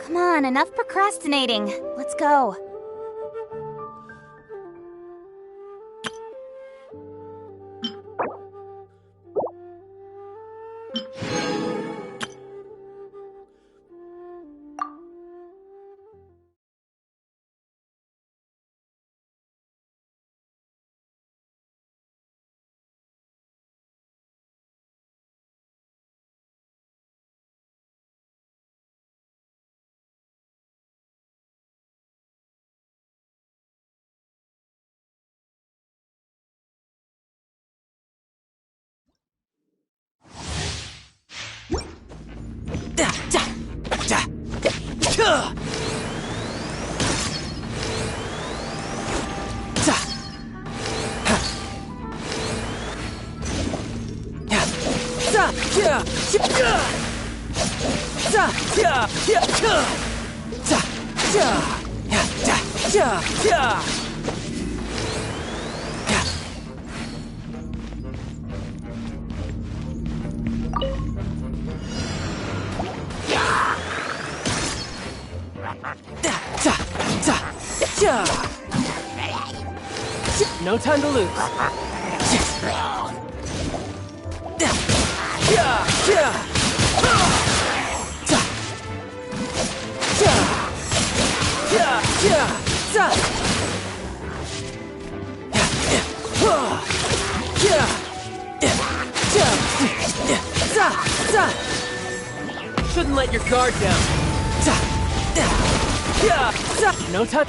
Come on, enough procrastinating. Let's go. No time to lose. Shouldn't let your guard down. No touch.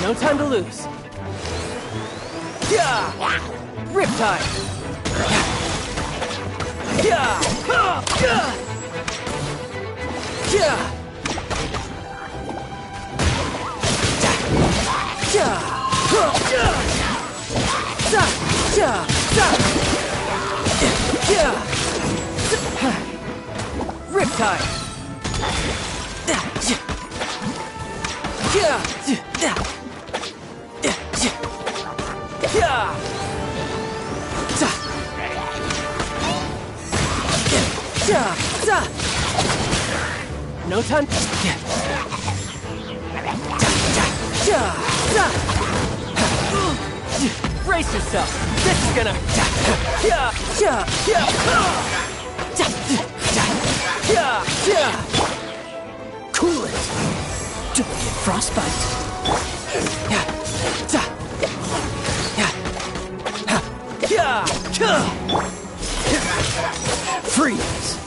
No time to lose. Riptide. Riptide. No time. Brace yourself. This is gonna. Cool it. Don't get frostbite. Freeze.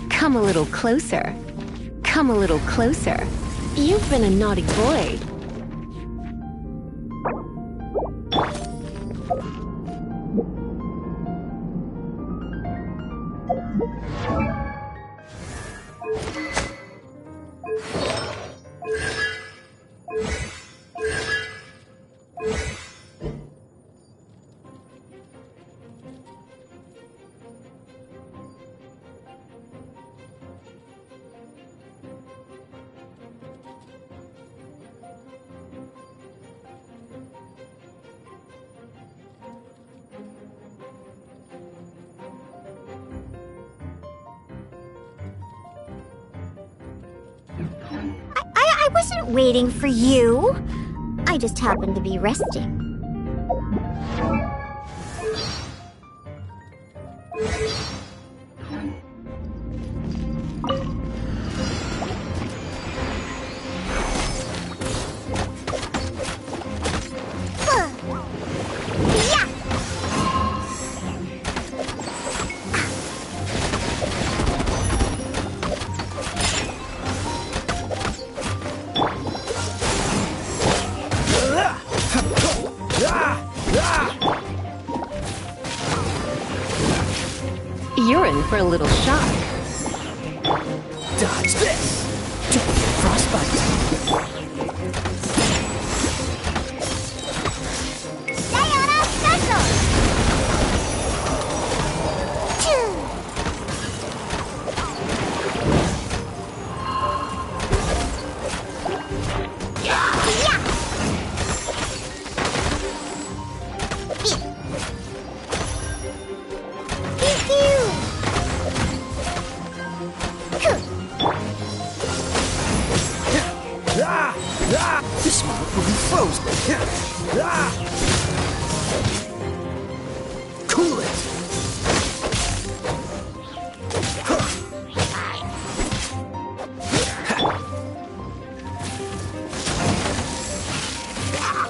Come a little closer. Come a little closer. You've been a naughty boy. I wasn't waiting for you. I just happened to be resting. You're in for a little shock. Dodge this! Don't get frostbite! Sayonara special! This one will be frozen! Cool it!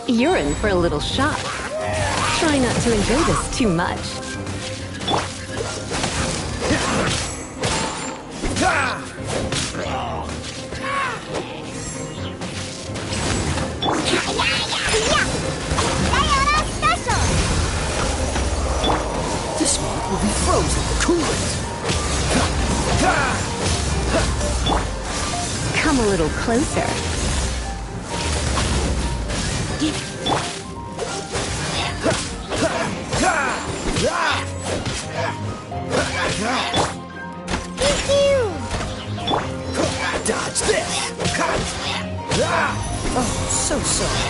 You're in for a little shock. Try not to enjoy this too much. This one will be frozen! Cool it! Come a little closer. Dodge this! Oh, so sorry.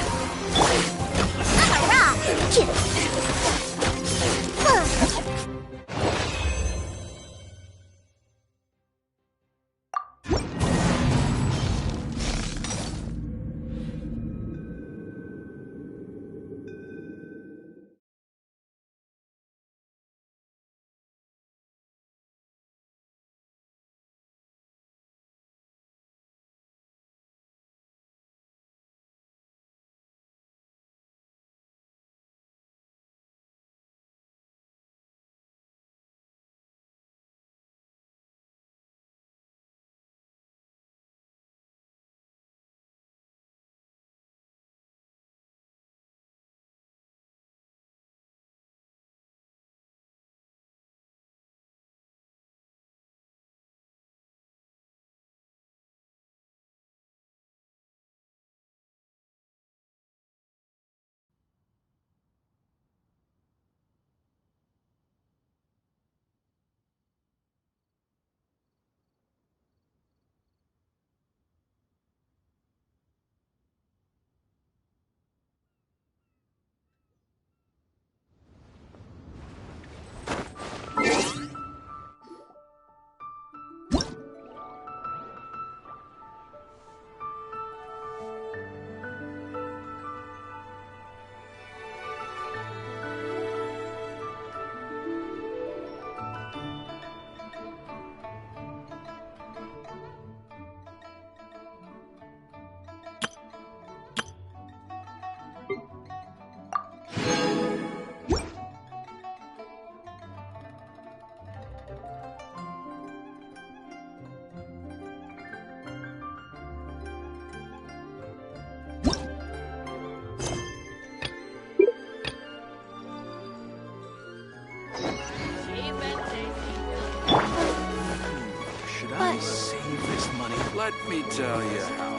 Let me tell you how.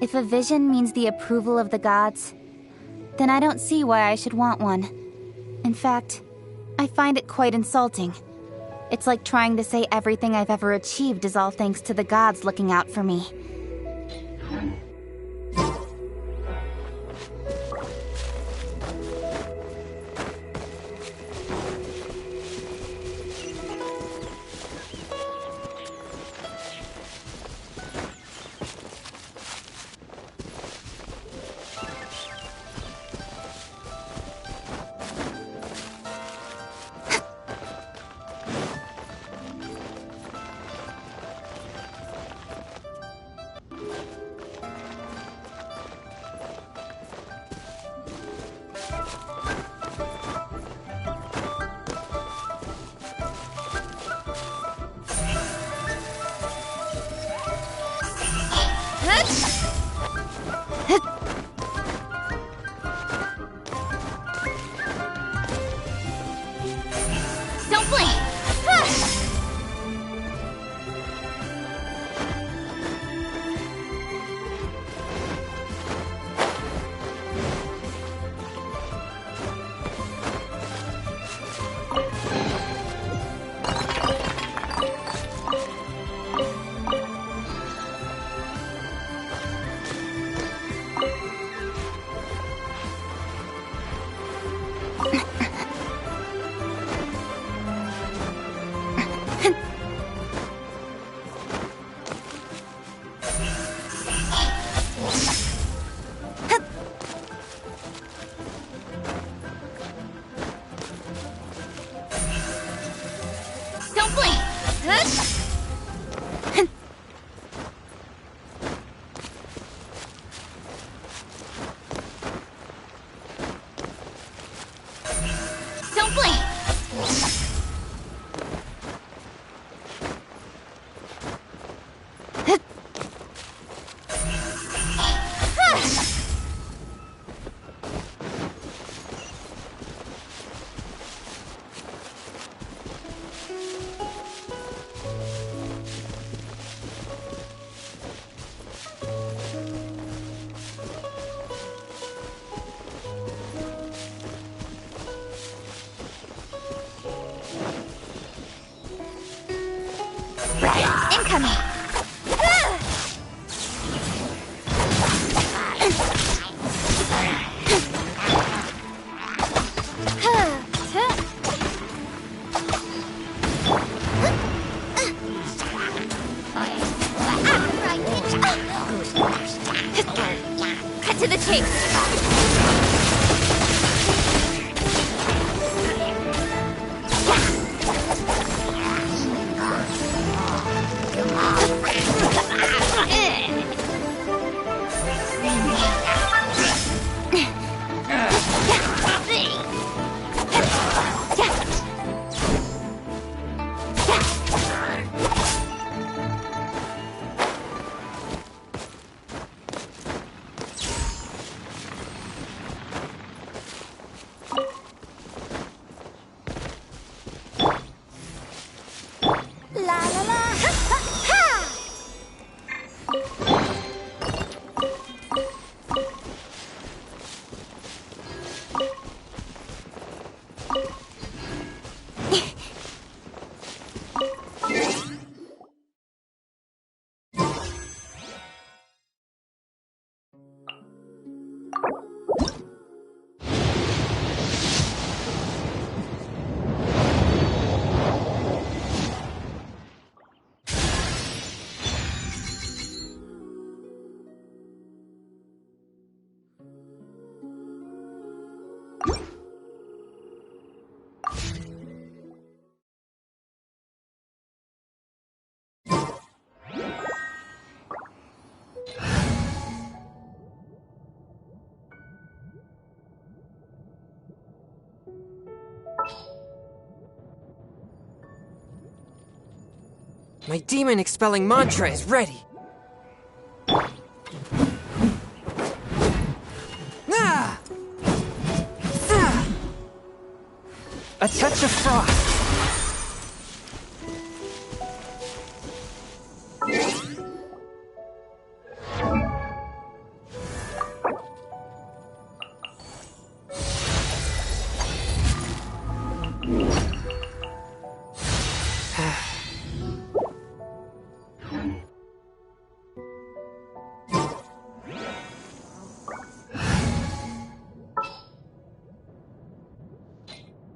If a vision means the approval of the gods, then I don't see why I should want one. In fact, I find it quite insulting. It's like trying to say everything I've ever achieved is all thanks to the gods looking out for me. Don't blink! Don't blink! Don't blink! Incoming! Cut to the chase! My demon-expelling mantra is ready. Ah! Ah! A touch of frost.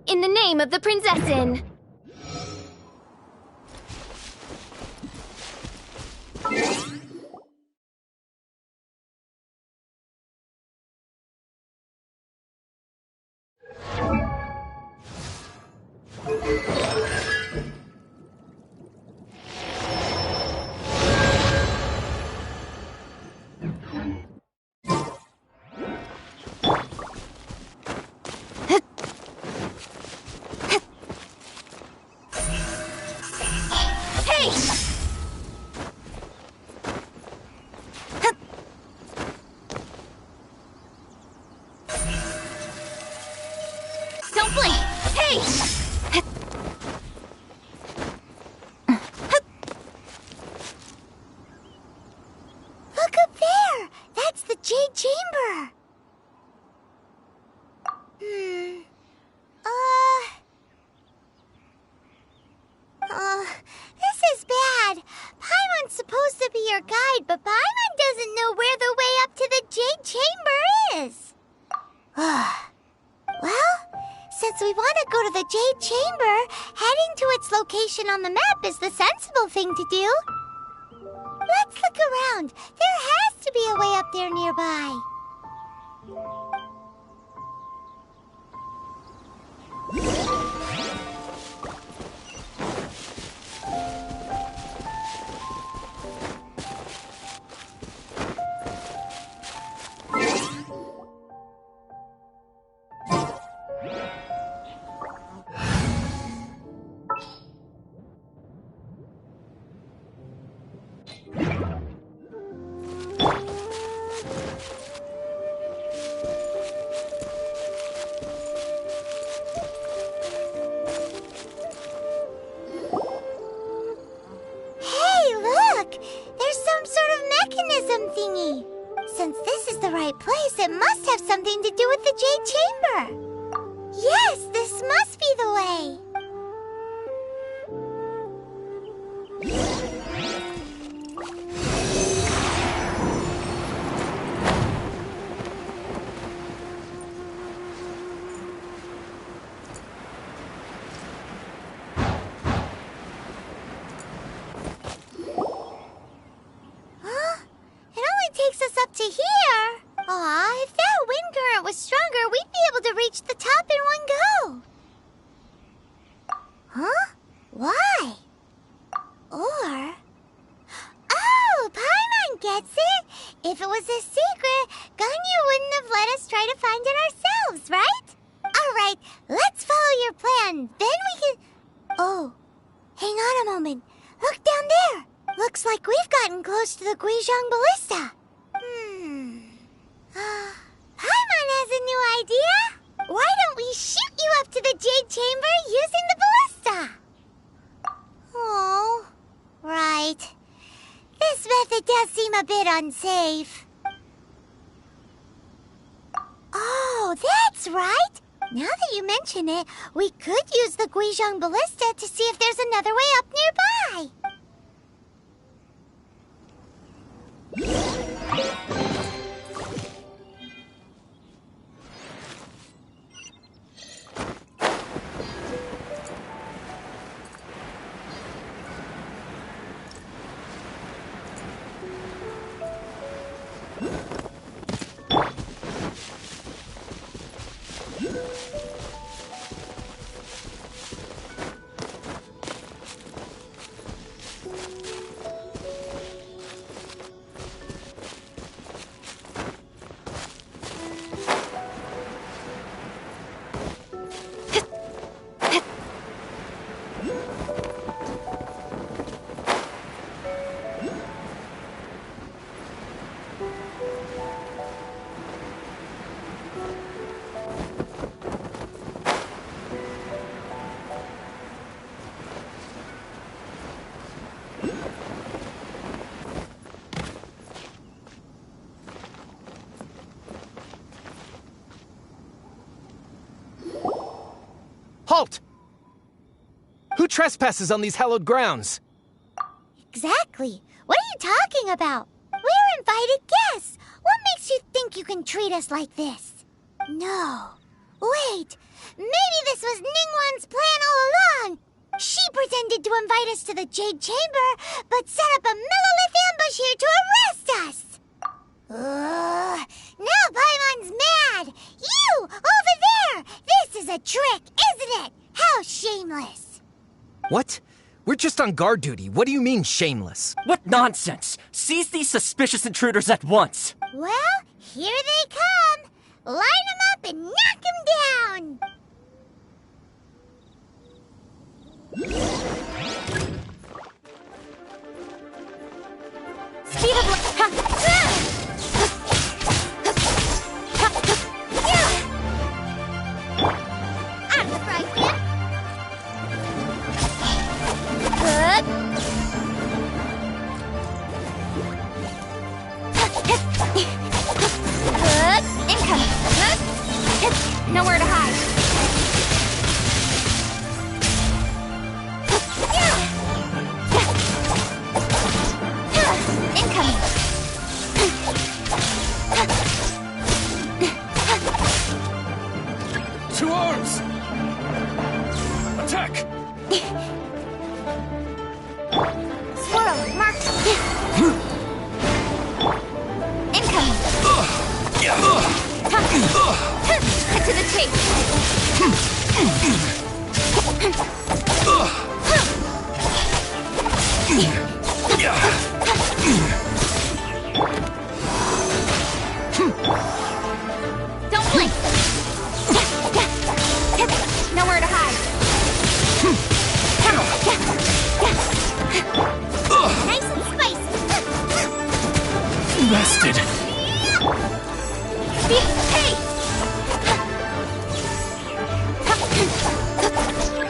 In the name of the Prinzessin! Don't blink! Hey! Look up there! That's the Jade Chamber! This is bad. Paimon's supposed to be your guide, but Paimon doesn't know where the way up to the Jade Chamber is. Well, since we want to go to the Jade Chamber, heading to its location on the map is the sensible thing to do. Let's look around. There has to be a way up there nearby. Thingy. Since this is the right place, it must have something to do with the Jade Chamber. Yes, this must be the way. Takes us up to here. Aw, if that wind current was stronger, we'd be able to reach the top in one go. Huh? Why? Or... Oh, Paimon gets it. If it was a secret, Ganyu wouldn't have let us try to find it ourselves, right? Alright, let's follow your plan. Then we can... Oh, hang on a moment. Look down there. Looks like we've gotten close to the Guizhong Ballista. Paimon has a new idea. Why don't we shoot you up to the Jade Chamber using the ballista? Oh, right. This method does seem a bit unsafe. Oh, that's right. Now that you mention it, we could use the Guizhong Ballista to see if there's another way up nearby. Halt! Who trespasses on these hallowed grounds? Exactly. What are you talking about? We're invited guests. What makes you think you can treat us like this? No. Wait. Maybe this was Ningguang's plan all along. She pretended to invite us to the Jade Chamber, but set up a Millilith ambush here to arrest us. Now Paimon's mad. You, over there. This is a trick, isn't it? How shameless. What? We're just on guard duty. What do you mean, shameless? What nonsense! Seize these suspicious intruders at once! Well, here they come. Line them up and knock them down. Speed of Out of the frying pan. Incoming. Nowhere to hide. Incoming. To arms! Attack! Swirl. Mark. Incoming. Cut to the chase. Don't blink. Nowhere to hide. Nice and spicy. Bested! Hey!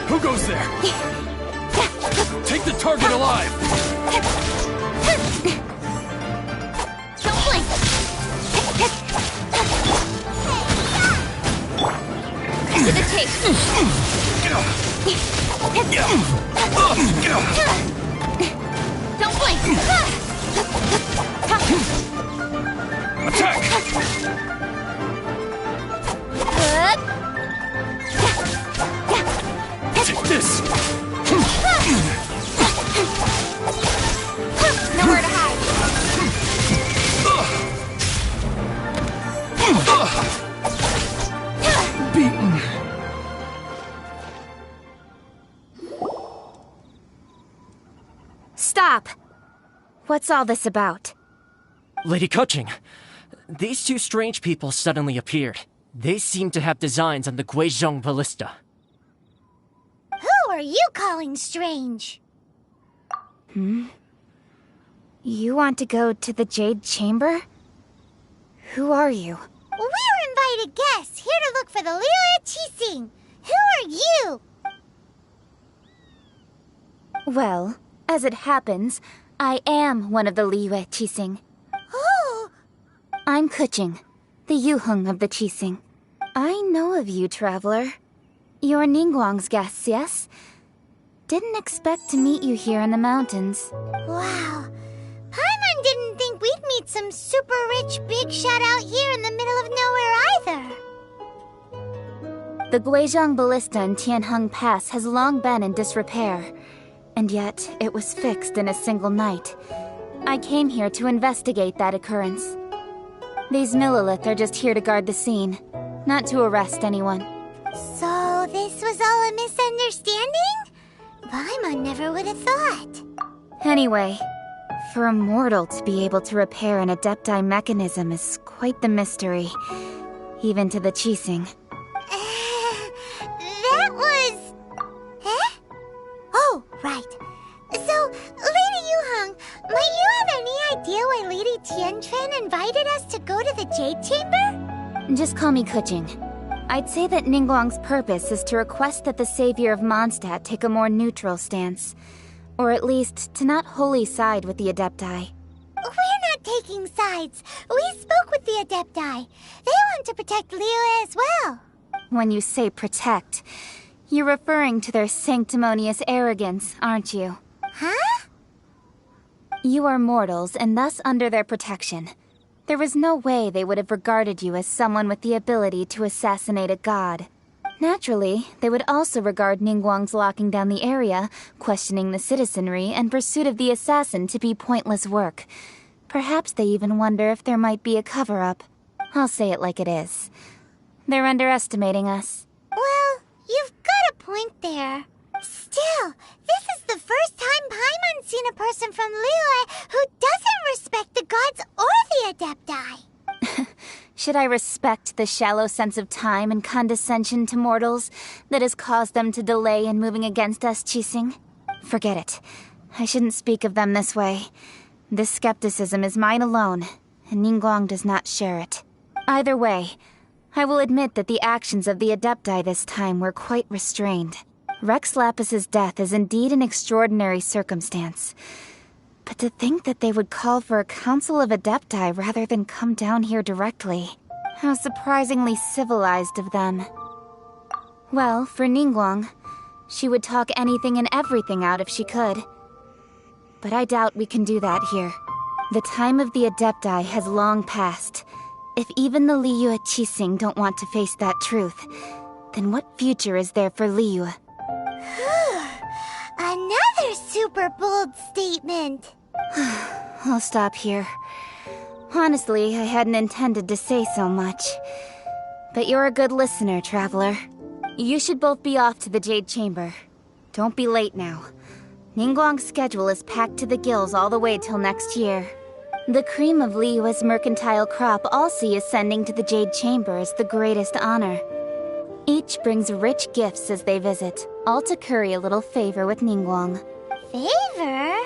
Who goes there? Take the target alive! Don't blink. To the chase. Don't blink. Attack! Take this! Nowhere to hide. Beaten! Stop! What's all this about? Lady Kuching, these two strange people suddenly appeared. They seem to have designs on the Guizhong Ballista. Who are you calling strange? You want to go to the Jade Chamber? Who are you? We're invited guests here to look for the Liyue Qixing. Who are you? Well, as it happens, I am one of the Liyue Qixing. Oh, I'm Kuching, the Yuheng of the Qixing. I know of you, traveler. You're Ningguang's guests, yes? Didn't expect to meet you here in the mountains. wow. Paimon didn't think we'd meet some super rich big shot out here in the middle of nowhere either. The Guizhong Ballista in Tianheng Pass has long been in disrepair, and yet it was fixed in a single night. I came here to investigate that occurrence. These Millilith are just here to guard the scene, not to arrest anyone. So this was all a misunderstanding? Paimon never would have thought. Anyway, for a mortal to be able to repair an Adepti mechanism is quite the mystery, even to the Qixing. That was... Huh? Oh, right. So, Lady Yuheng, might you have any idea why Lady Tianquan invited us to go to the Jade Chamber? Just call me Kuching. I'd say that Ningguang's purpose is to request that the savior of Mondstadt take a more neutral stance. Or at least, to not wholly side with the Adepti. We're not taking sides. We spoke with the Adepti. They want to protect Liyue as well. When you say protect, You're referring to their sanctimonious arrogance, aren't you? Huh? You are mortals, and thus under their protection. There was no way they would have regarded you as someone with the ability to assassinate a god. Naturally, they would also regard Ningguang's locking down the area, questioning the citizenry, and pursuit of the assassin to be pointless work. Perhaps they even wonder if there might be a cover-up. I'll say it like it is. They're underestimating us. Well, you've got a point there. Still, this is the first time Paimon's seen a person from Liyue who doesn't respect the gods or the Adepti. Should I respect the shallow sense of time and condescension to mortals that has caused them to delay in moving against us, Qixing? Forget it. I shouldn't speak of them this way. This skepticism is mine alone, and Ningguang does not share it. Either way, I will admit that the actions of the Adepti this time were quite restrained. Rex Lapis's death is indeed an extraordinary circumstance. But to think that they would call for a council of Adepti rather than come down here directly. How surprisingly civilized of them. Well, for Ningguang, she would talk anything and everything out if she could. But I doubt we can do that here. The time of the Adepti has long passed. If even the Liyue Qixing don't want to face that truth, then what future is there for Liyue? Another super bold statement. I'll stop here. Honestly, I hadn't intended to say so much. But you're a good listener, Traveler. You should both be off to the Jade Chamber. Don't be late now. Ningguang's schedule is packed to the gills all the way till next year. The cream of Liyue's mercantile crop all see ascending to the Jade Chamber as the greatest honor. Each brings rich gifts as they visit, all to curry a little favor with Ningguang. Favor?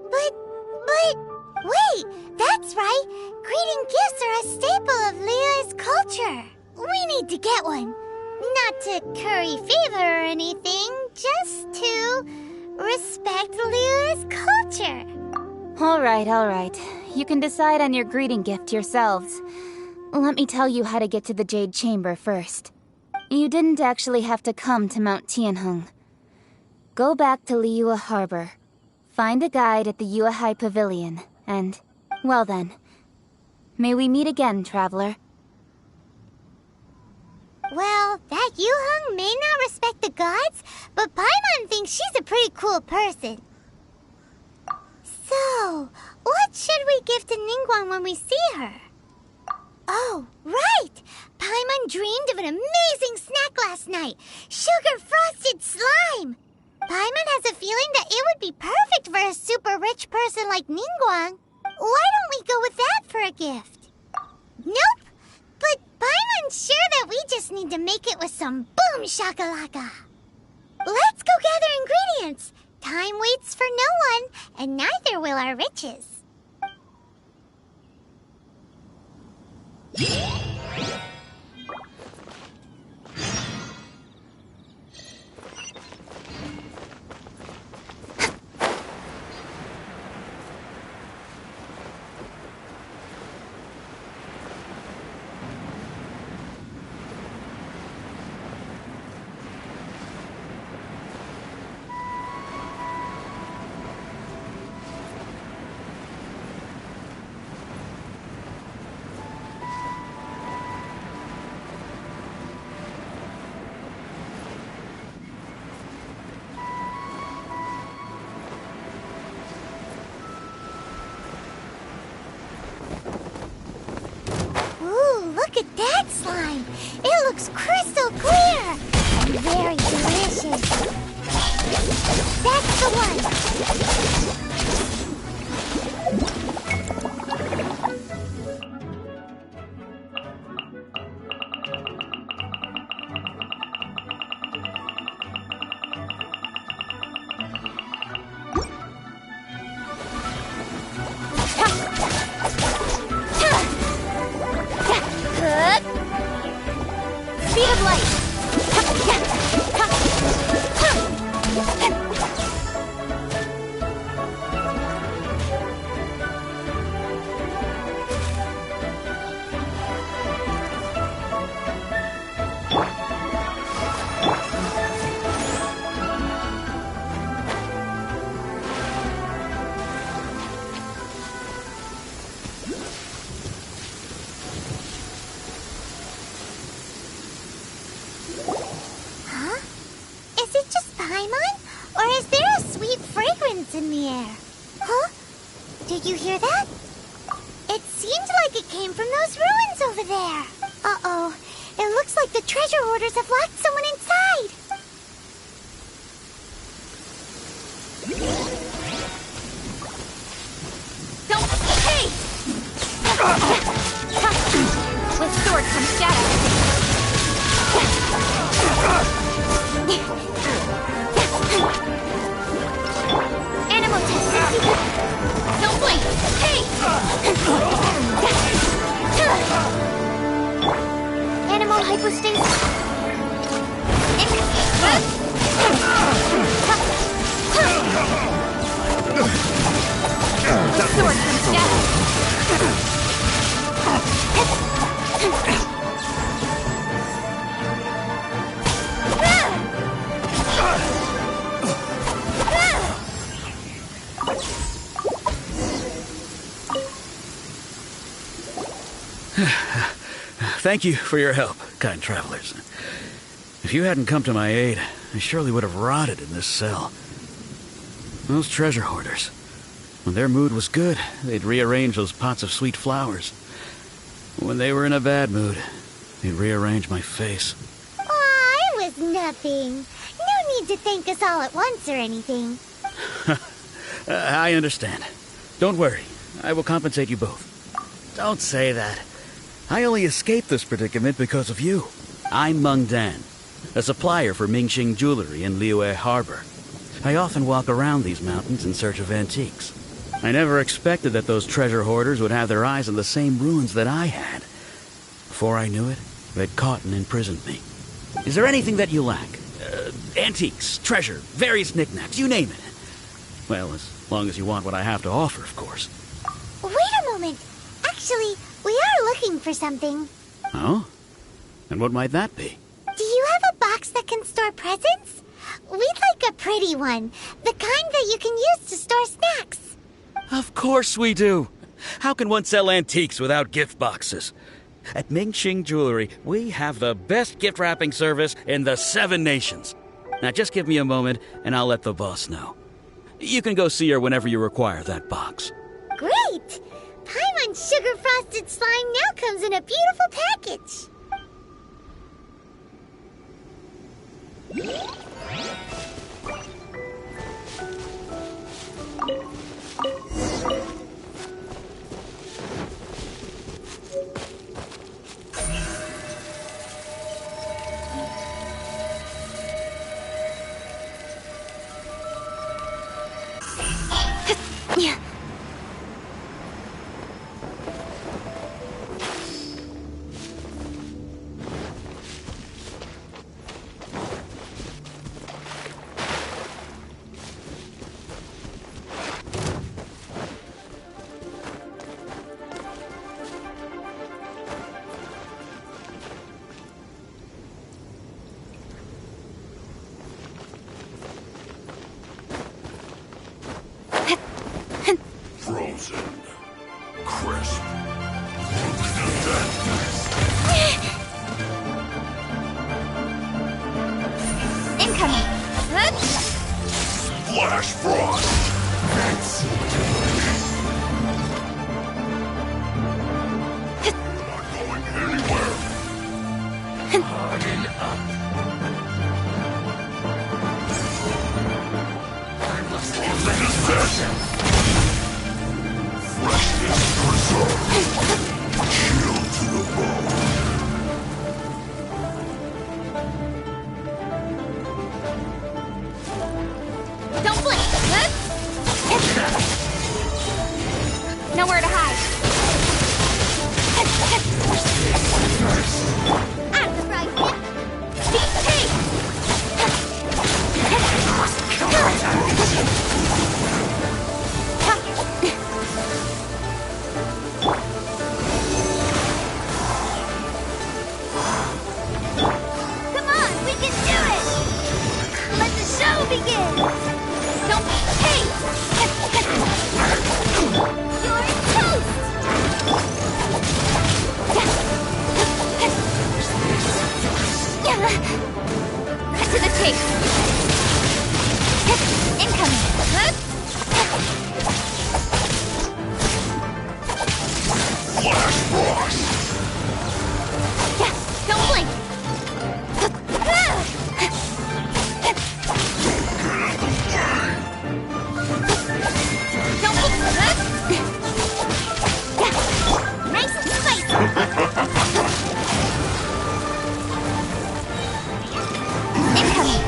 But, wait, that's right. Greeting gifts are a staple of Liyue's culture. We need to get one. Not to curry favor or anything, just to respect Liyue's culture. All right. You can decide on your greeting gift yourselves. Let me tell you how to get to the Jade Chamber first. You didn't actually have to come to Mount Tianheng. Go back to Liyue Harbor. Find a guide at the Yuehai Pavilion, and, well then, may we meet again, Traveler. Well, that Yuheng may not respect the gods, but Paimon thinks she's a pretty cool person. So, what should we give to Ningguang when we see her? Oh, right! Paimon dreamed of an amazing snack last night! Sugar-frosted slime! Paimon has a feeling that it would be perfect for a super rich person like Ningguang. Why don't we go with that for a gift? Nope! But Paimon's sure that we just need to make it with some boom shakalaka. Let's go gather ingredients! Time waits for no one, and neither will our riches. Look at that slime! It looks crystal clear! And very delicious! That's the one! Speed of light! sounds in the air. Huh? Did you hear that? It seemed like it came from those ruins over there. Uh-oh. It looks like the treasure hoarders have locked someone inside. Don't... Hey! With sword comes shadow. Animal test. Don't blink. Hey! Animal hypostasis. Sword comes shadow. Thank you for your help, kind travelers. If you hadn't come to my aid, I surely would have rotted in this cell. Those treasure hoarders, when their mood was good, they'd rearrange those pots of sweet flowers. When they were in a bad mood, they'd rearrange my face. Aw, it was nothing. No need to thank us all at once or anything. I understand. Don't worry, I will compensate you both. Don't say that. I only escaped this predicament because of you. I'm Meng Dan, a supplier for Mingxing jewelry in Liyue Harbor. I often walk around these mountains in search of antiques. I never expected that those treasure hoarders would have their eyes on the same ruins that I had. Before I knew it, they'd caught and imprisoned me. Is there anything that you lack? Antiques, treasure, various knickknacks, you name it. Well, as long as you want what I have to offer, of course. Wait a moment. Actually, we are looking for something. Oh? And what might that be? Do you have a box that can store presents? We'd like a pretty one. The kind that you can use to store snacks. Of course we do. How can one sell antiques without gift boxes? At Mingxing Jewelry, we have the best gift wrapping service in the 7 nations. Now just give me a moment and I'll let the boss know. You can go see her whenever you require that box. Great! Paimon Sugar Frosted Slime now comes in a beautiful package. Yeah. Frozen. Crisp. Incoming. Flash Frost. Not going anywhere. Harden up. Frozen is best. Freshness preserved. Chill to the bone. Don't blink. Nowhere to hide. Out of the frying pan. Hey! Come on, we can do it! Let the show begin! Don't... Hey! You're toast! To the tape. Incoming. Flash Frost! Yeah, don't blink! Don't blink! Yeah, nice and spicy! Incoming!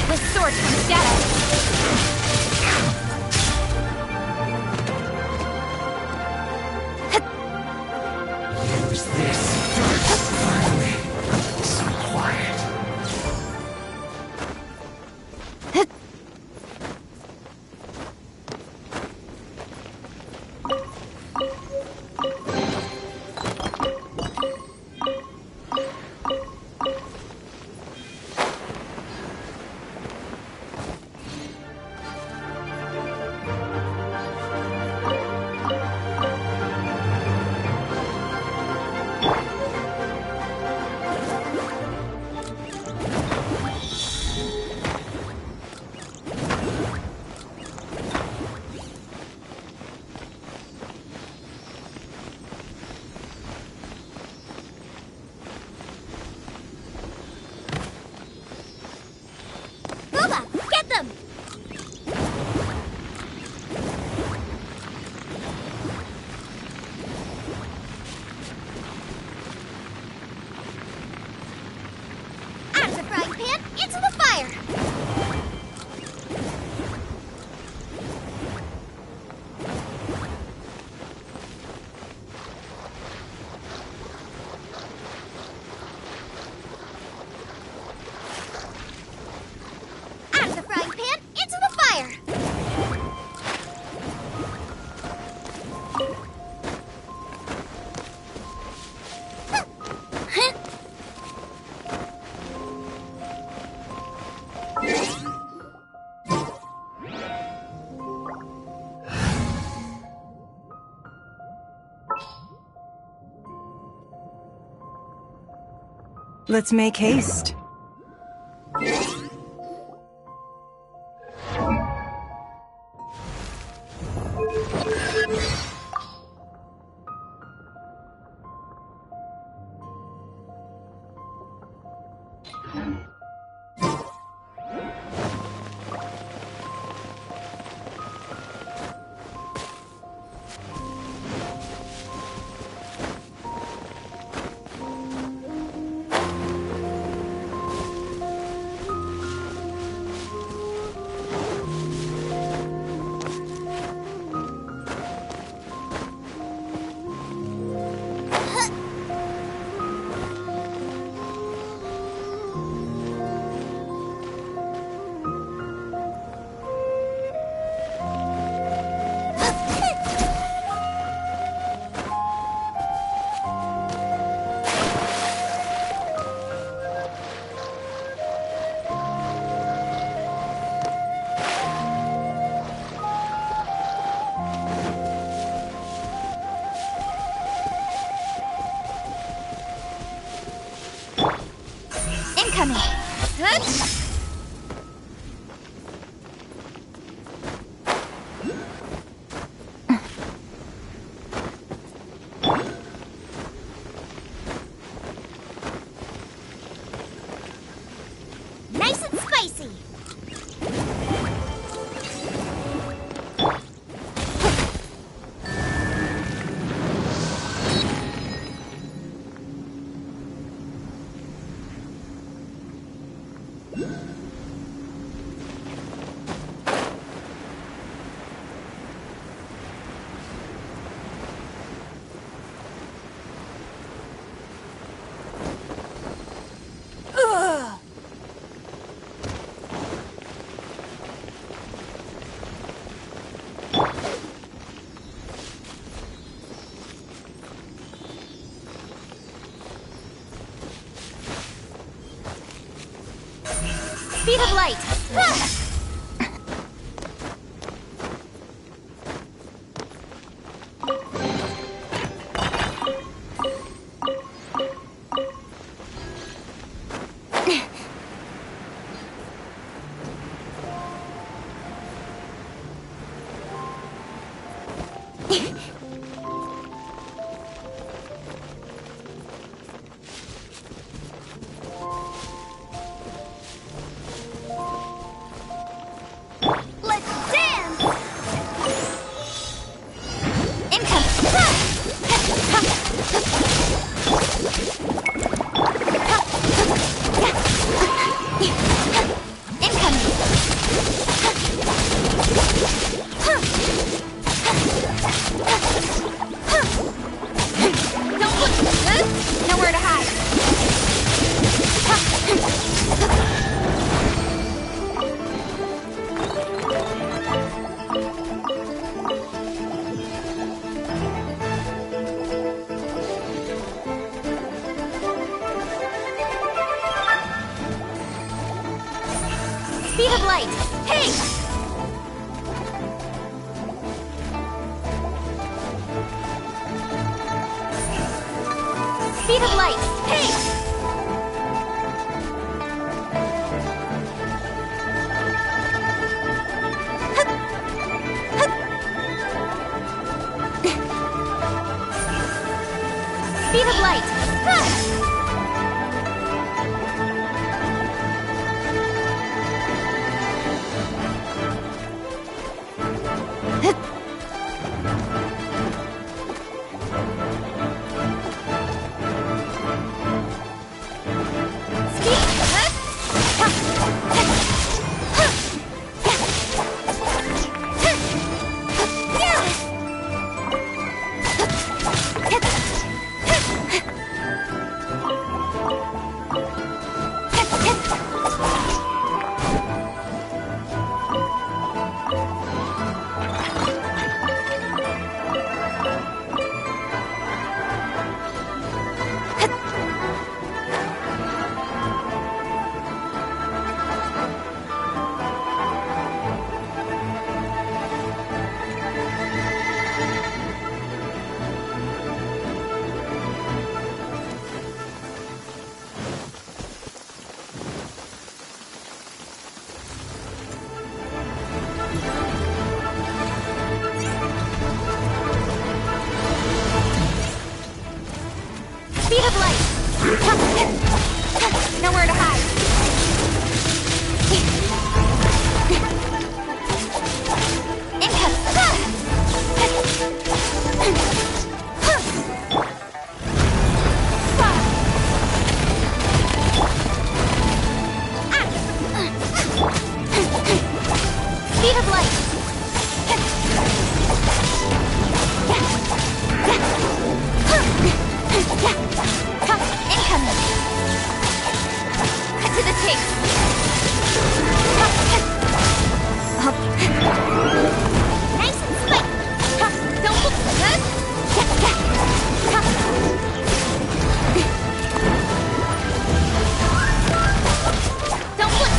With sword from shadow! Use this. Finally. So quiet. Booba, get them! Out of the frying pan, into the fire! Out of the frying pan, into the fire! Let's make haste. Incoming! Nice and spicy! Speed of light! Speed of light! Hey! Speed of light! Hey! Speed of light! Speed of light! Nowhere to hide! Speed of light! Incoming! Cut to the chase! Nice and slick! Don't look good! Don't look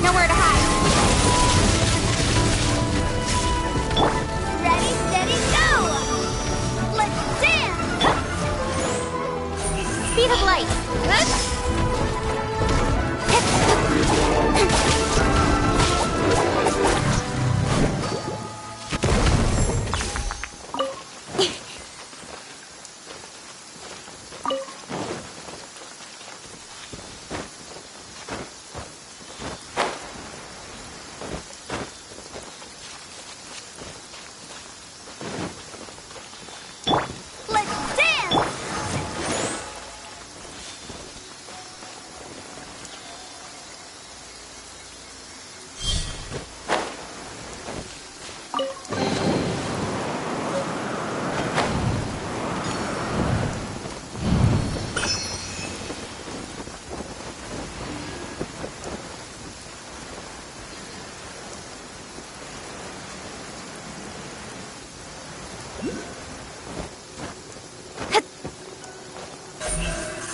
Nowhere to hide. Ready, steady, go! Let's dance! Speed of light.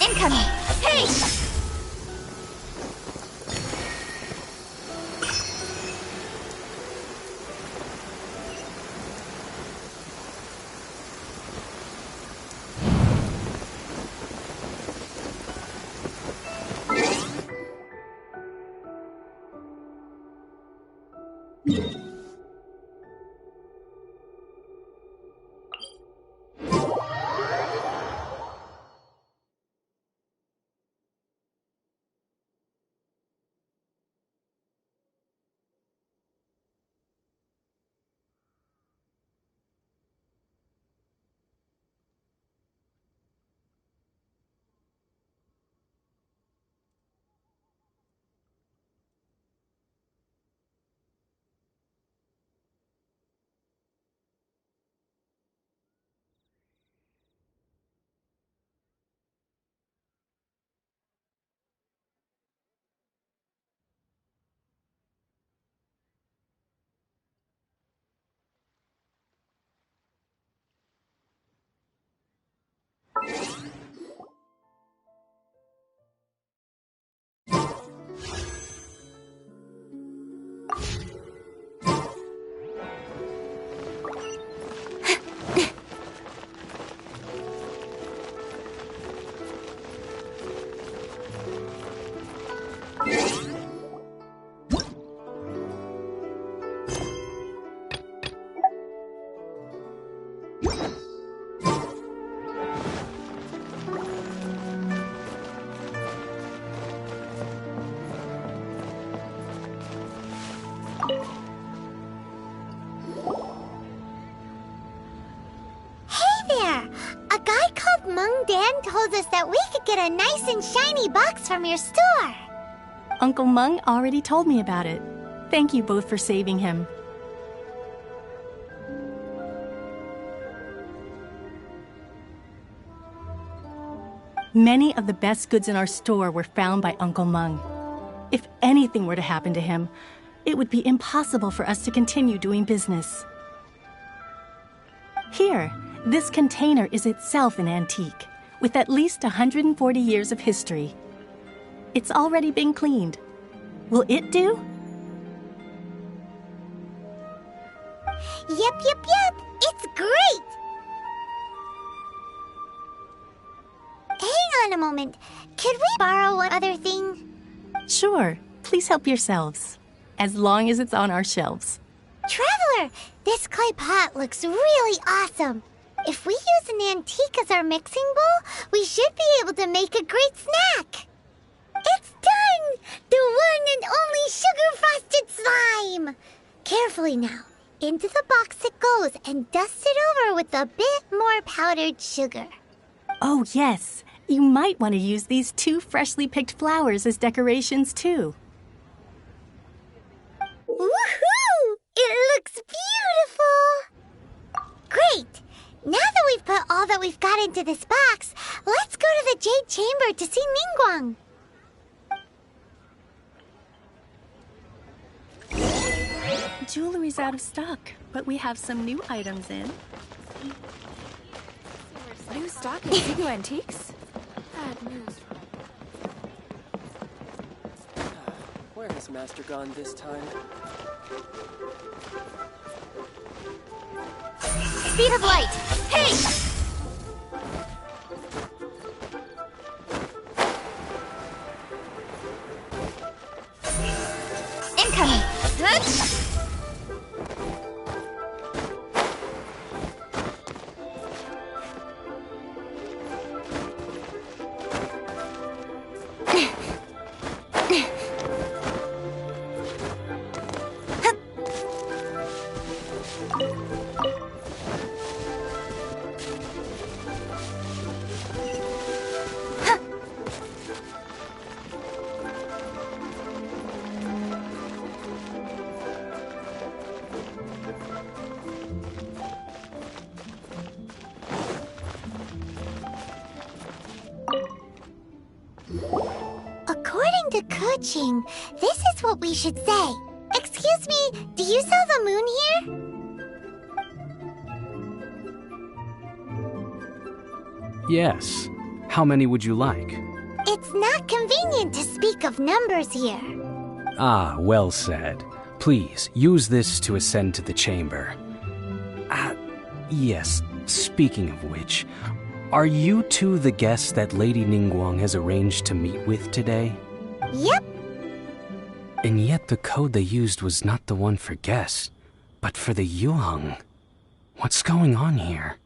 Incoming! Hey! Told us that we could get a nice and shiny box from your store. Uncle Mung already told me about it. Thank you both for saving him. Many of the best goods in our store were found by Uncle Mung. If anything were to happen to him, it would be impossible for us to continue doing business. Here, this container is itself an antique, with at least 140 years of history. It's already been cleaned. Will it do? Yep. It's great! Hang on a moment. Could we borrow one other thing? Sure. Please help yourselves. As long as it's on our shelves. Traveler, this clay pot looks really awesome. If we use an antique as our mixing bowl, we should be able to make a great snack. It's done! The one and only sugar-frosted slime! Carefully now. Into the box it goes and dust it over with a bit more powdered sugar. Oh, yes. You might want to use these 2 freshly picked flowers as decorations, too. Woohoo! It looks beautiful! Great! Now that we've put all that we've got into this box, let's go to the Jade Chamber to see Ningguang. Jewelry's out of stock, but we have some new items in. New stock at Zigu Antiques? Bad news. Where has Master gone this time? Speed of light! Hey! Incoming! Good! According to Kuching, this is what we should say. Excuse me, do you sell the moon here? Yes. How many would you like? It's not convenient to speak of numbers here. Ah, well said. Please, use this to ascend to the chamber. Yes, speaking of which, are you two the guests that Lady Ningguang has arranged to meet with today? Yep. And yet the code they used was not the one for guests, but for the Yuheng. What's going on here?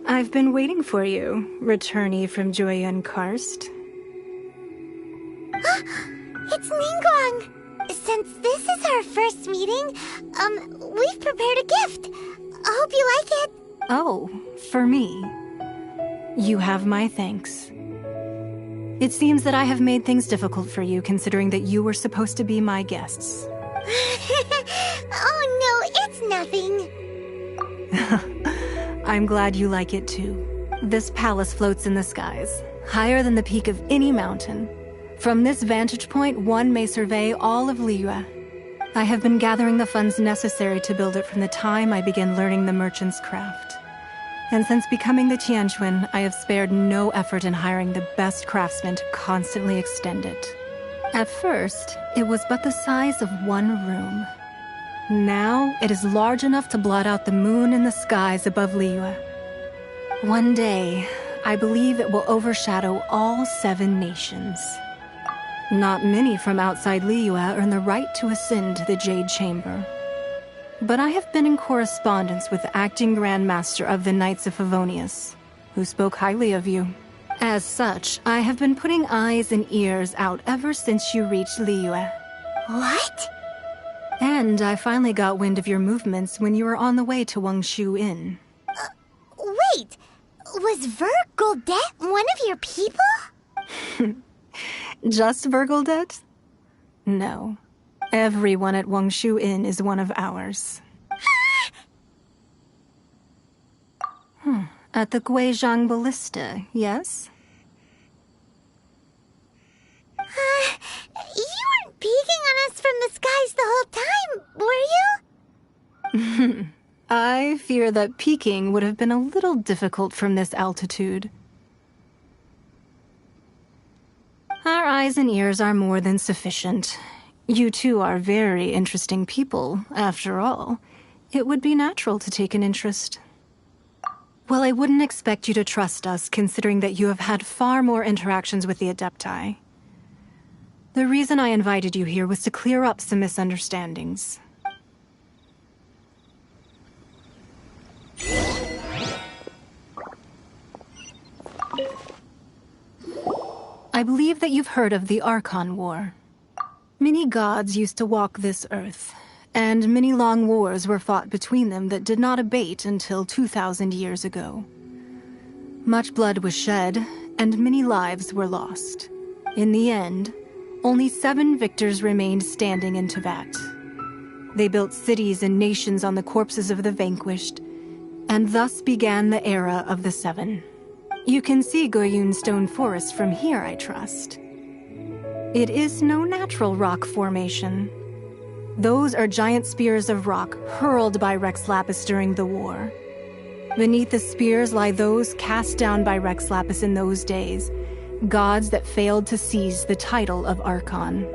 I've been waiting for you, returnee from Joyun Karst. It's Ningguang! Since this is our first meeting, we've prepared a gift. I hope you like it. Oh, for me. You have my thanks. It seems that I have made things difficult for you, considering that you were supposed to be my guests. Oh no, it's nothing. I'm glad you like it too. This palace floats in the skies, higher than the peak of any mountain. From this vantage point, one may survey all of Liyue. I have been gathering the funds necessary to build it from the time I began learning the merchant's craft. And since becoming the Tianquan, I have spared no effort in hiring the best craftsmen to constantly extend it. At first, it was but the size of one room. Now, it is large enough to blot out the moon in the skies above Liyue. One day, I believe it will overshadow all 7 nations. Not many from outside Liyue earn the right to ascend to the Jade Chamber. But I have been in correspondence with the acting Grand Master of the Knights of Favonius, who spoke highly of you. As such, I have been putting eyes and ears out ever since you reached Liyue. What? And I finally got wind of your movements when you were on the way to Wangshu Inn. Wait, was Vergoldet one of your people? Just Vergoldet? No. Everyone at Wangshu Inn is one of ours. At the Guizhang Ballista, yes? You weren't peeking on us from the skies the whole time, were you? I fear that peeking would have been a little difficult from this altitude. Our eyes and ears are more than sufficient. You two are very interesting people, after all. It would be natural to take an interest. Well, I wouldn't expect you to trust us, considering that you have had far more interactions with the Adepti. The reason I invited you here was to clear up some misunderstandings. I believe that you've heard of the Archon War. Many gods used to walk this earth, and many long wars were fought between them that did not abate until 2,000 years ago. Much blood was shed, and many lives were lost. In the end, only 7 victors remained standing in Teyvat. They built cities and nations on the corpses of the vanquished, and thus began the era of the 7. You can see Goyun Stone Forest from here, I trust. It is no natural rock formation. Those are giant spears of rock hurled by Rex Lapis during the war. Beneath the spears lie those cast down by Rex Lapis in those days, gods that failed to seize the title of Archon.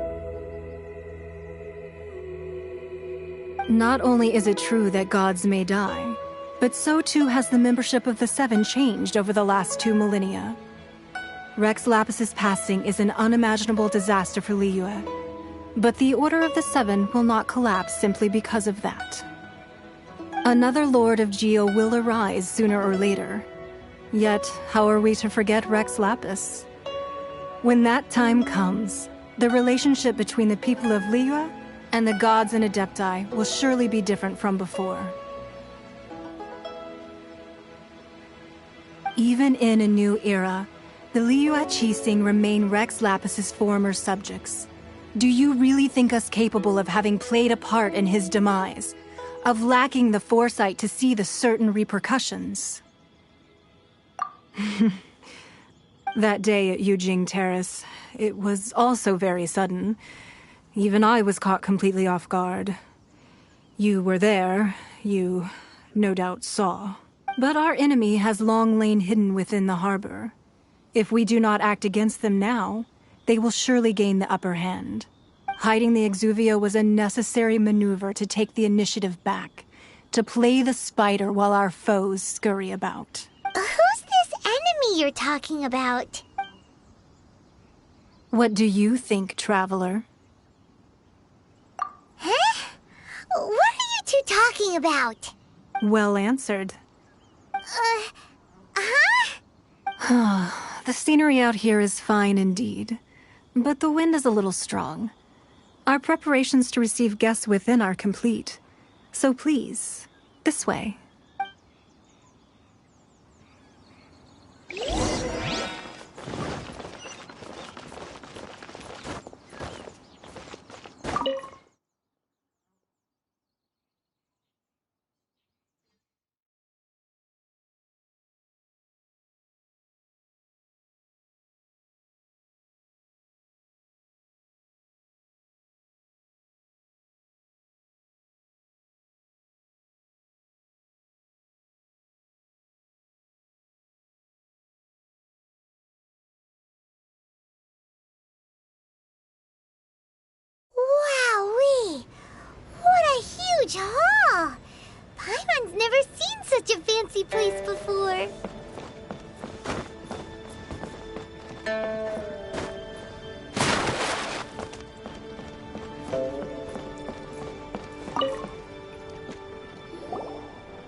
Not only is it true that gods may die, but so too has the membership of the 7 changed over the last 2 millennia. Rex Lapis's passing is an unimaginable disaster for Liyue, but the Order of the 7 will not collapse simply because of that. Another Lord of Geo will arise sooner or later. Yet, how are we to forget Rex Lapis? When that time comes, the relationship between the people of Liyue and the gods and Adepti will surely be different from before. Even in a new era, the Liyue Qixing remain Rex Lapis's former subjects. Do you really think us capable of having played a part in his demise? Of lacking the foresight to see the certain repercussions? That day at Yujing Terrace, it was also very sudden. Even I was caught completely off guard. You were there, you no doubt saw. But our enemy has long lain hidden within the harbor. If we do not act against them now, they will surely gain the upper hand. Hiding the Exuvio was a necessary maneuver to take the initiative back, to play the spider while our foes scurry about. Who's this enemy you're talking about? What do you think, Traveler? Huh? What are you two talking about? Well answered. Huh? The scenery out here is fine indeed, but the wind is a little strong. Our preparations to receive guests within are complete, so please, this way. huge hall! Paimon's never seen such a fancy place before.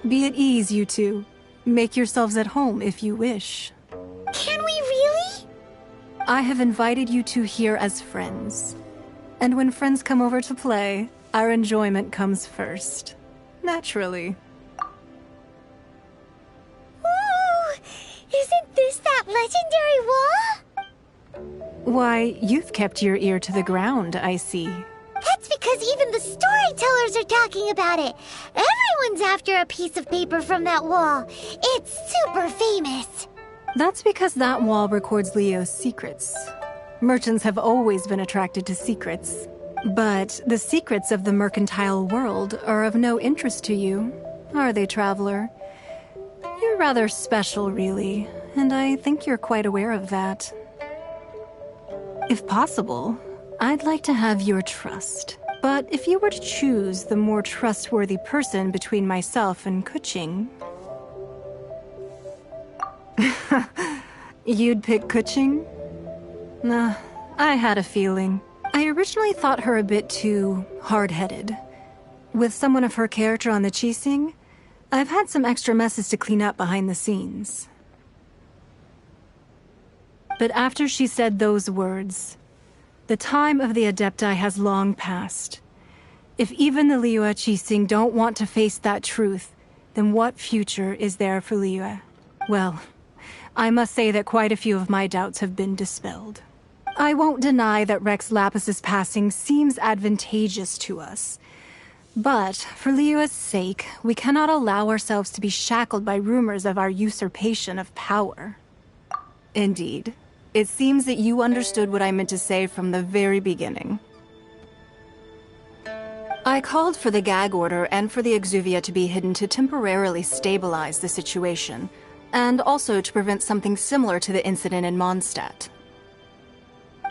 Be at ease, you two. Make yourselves at home if you wish. Can we really? I have invited you two here as friends. And when friends come over to play, our enjoyment comes first. Naturally. Ooh! Isn't this that legendary wall? Why, you've kept your ear to the ground, I see. That's because even the storytellers are talking about it. Everyone's after a piece of paper from that wall. It's super famous. That's because that wall records Leo's secrets. Merchants have always been attracted to secrets. But the secrets of the mercantile world are of no interest to you, are they, traveler? You're rather special, really, and I think you're quite aware of that. If possible, I'd like to have your trust. But if you were to choose the more trustworthy person between myself and Kuching... You'd pick Kuching? Nah, I had a feeling. I originally thought her a bit too hard-headed. With someone of her character on the Qixing, I've had some extra messes to clean up behind the scenes. But after she said those words, the time of the Adepti has long passed. If even the Liyue Qixing don't want to face that truth, then what future is there for Liyue? Well, I must say that quite a few of my doubts have been dispelled. I won't deny that Rex Lapis's passing seems advantageous to us. But, for Liyue's sake, we cannot allow ourselves to be shackled by rumors of our usurpation of power. Indeed. It seems that you understood what I meant to say from the very beginning. I called for the gag order and for the Exuvia to be hidden to temporarily stabilize the situation, and also to prevent something similar to the incident in Mondstadt.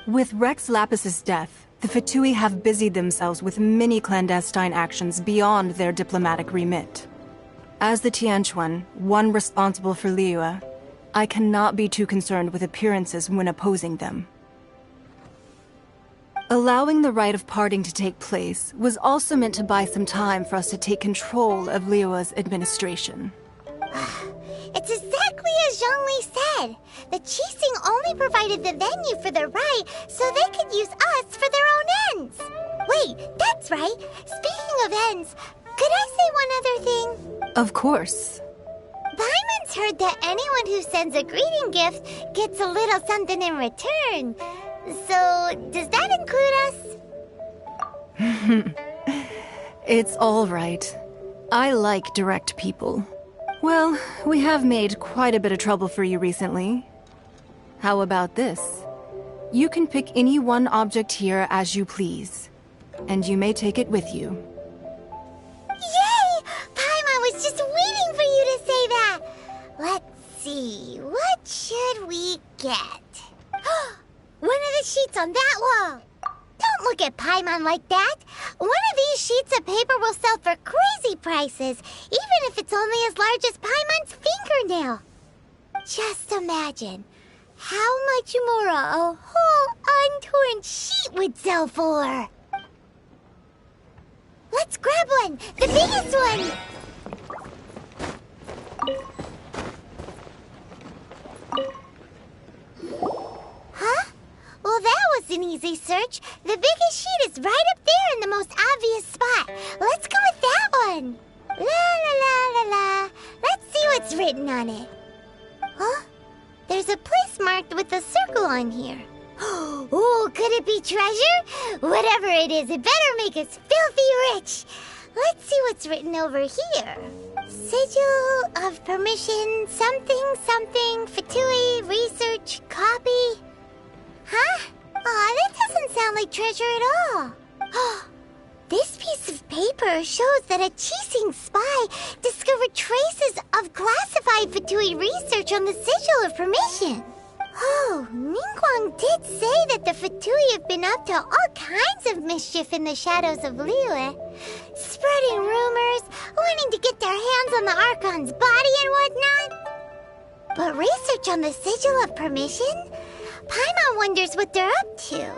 With Rex Lapis's death, the Fatui have busied themselves with many clandestine actions beyond their diplomatic remit. As the Tianquan, one responsible for Liyue, I cannot be too concerned with appearances when opposing them. Allowing the rite of parting to take place was also meant to buy some time for us to take control of Liyue's administration. It's exactly as Zhongli said. The Qixing only provided the venue for their rite so they could use us for their own ends. Wait, that's right. Speaking of ends, could I say one other thing? Of course. Paimon's heard that anyone who sends a greeting gift gets a little something in return. So, does that include us? It's all right. I like direct people. Well, we have made quite a bit of trouble for you recently. How about this? You can pick any one object here as you please, and you may take it with you. Yay! Paimon was just waiting for you to say that! Let's see, what should we get? One of the sheets on that wall! Don't look at Paimon like that! One of these sheets of paper will sell for crazy prices, even if it's only as large as Paimon's fingernail. Just imagine how much more a whole untorn sheet would sell for. Let's grab one! The biggest one! Huh? Well, that was an easy search. The biggest sheet is right up there in the most obvious spot. Let's go with that one. La la la la la. Let's see what's written on it. Huh? There's a place marked with a circle on here. Oh, could it be treasure? Whatever it is, it better make us filthy rich. Let's see what's written over here. Sigil of permission, something, something, Fatui, research, copy. Huh? Aw, that doesn't sound like treasure at all. This piece of paper shows that a Qixing spy discovered traces of classified Fatui research on the Sigil of Permission. Oh, Ningguang did say that the Fatui have been up to all kinds of mischief in the shadows of Liyue. Spreading rumors, wanting to get their hands on the Archon's body and whatnot. But research on the Sigil of Permission? Paimon wonders what they're up to.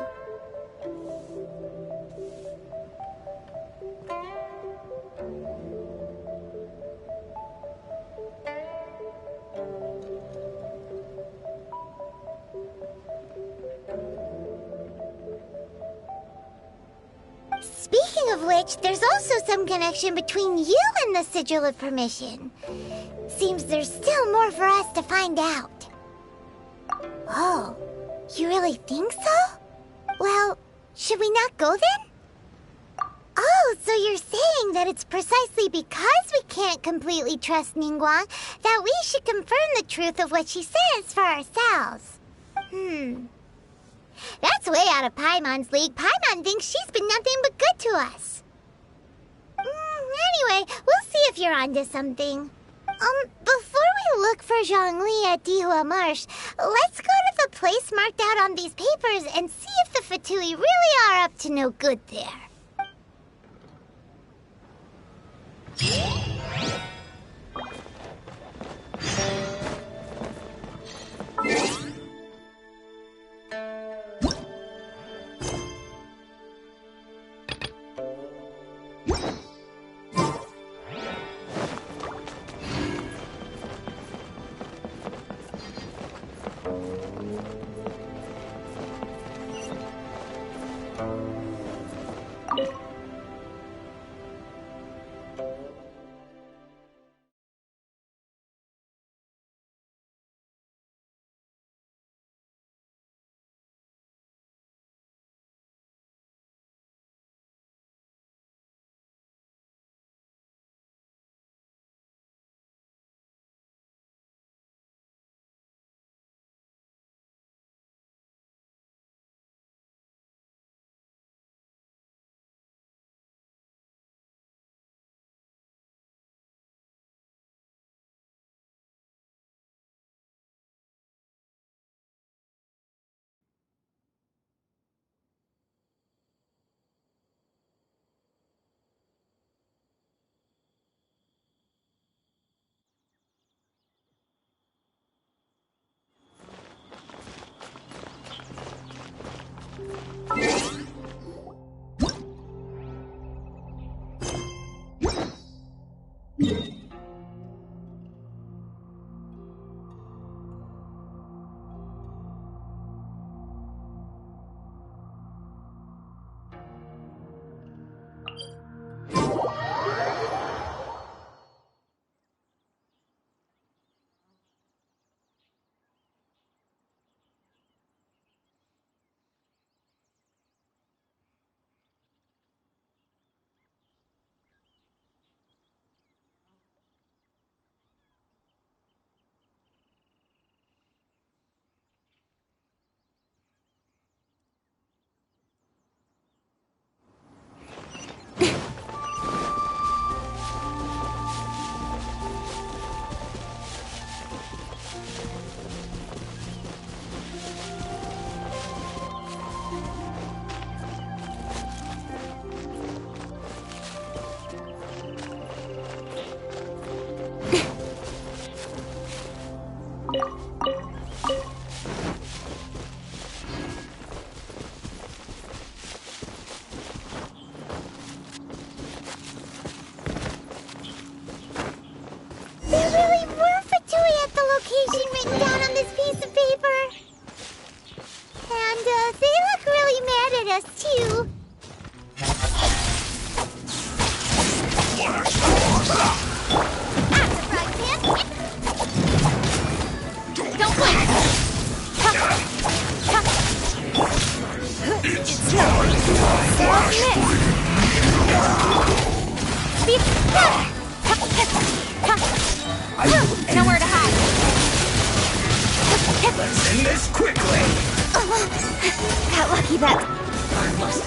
Speaking of which, there's also some connection between you and the Sigil of Permission. Seems there's still more for us to find out. Oh, you really think so? Well, should we not go then? Oh, so you're saying that it's precisely because we can't completely trust Ningguang that we should confirm the truth of what she says for ourselves. That's way out of Paimon's league. Paimon thinks she's been nothing but good to us. Anyway, we'll see if you're onto something. Before we look for Zhongli at Dihua Marsh, let's go to the place marked out on these papers and see if the Fatui really are up to no good there. Nowhere to hide. Let's end this quickly. Got lucky that. I must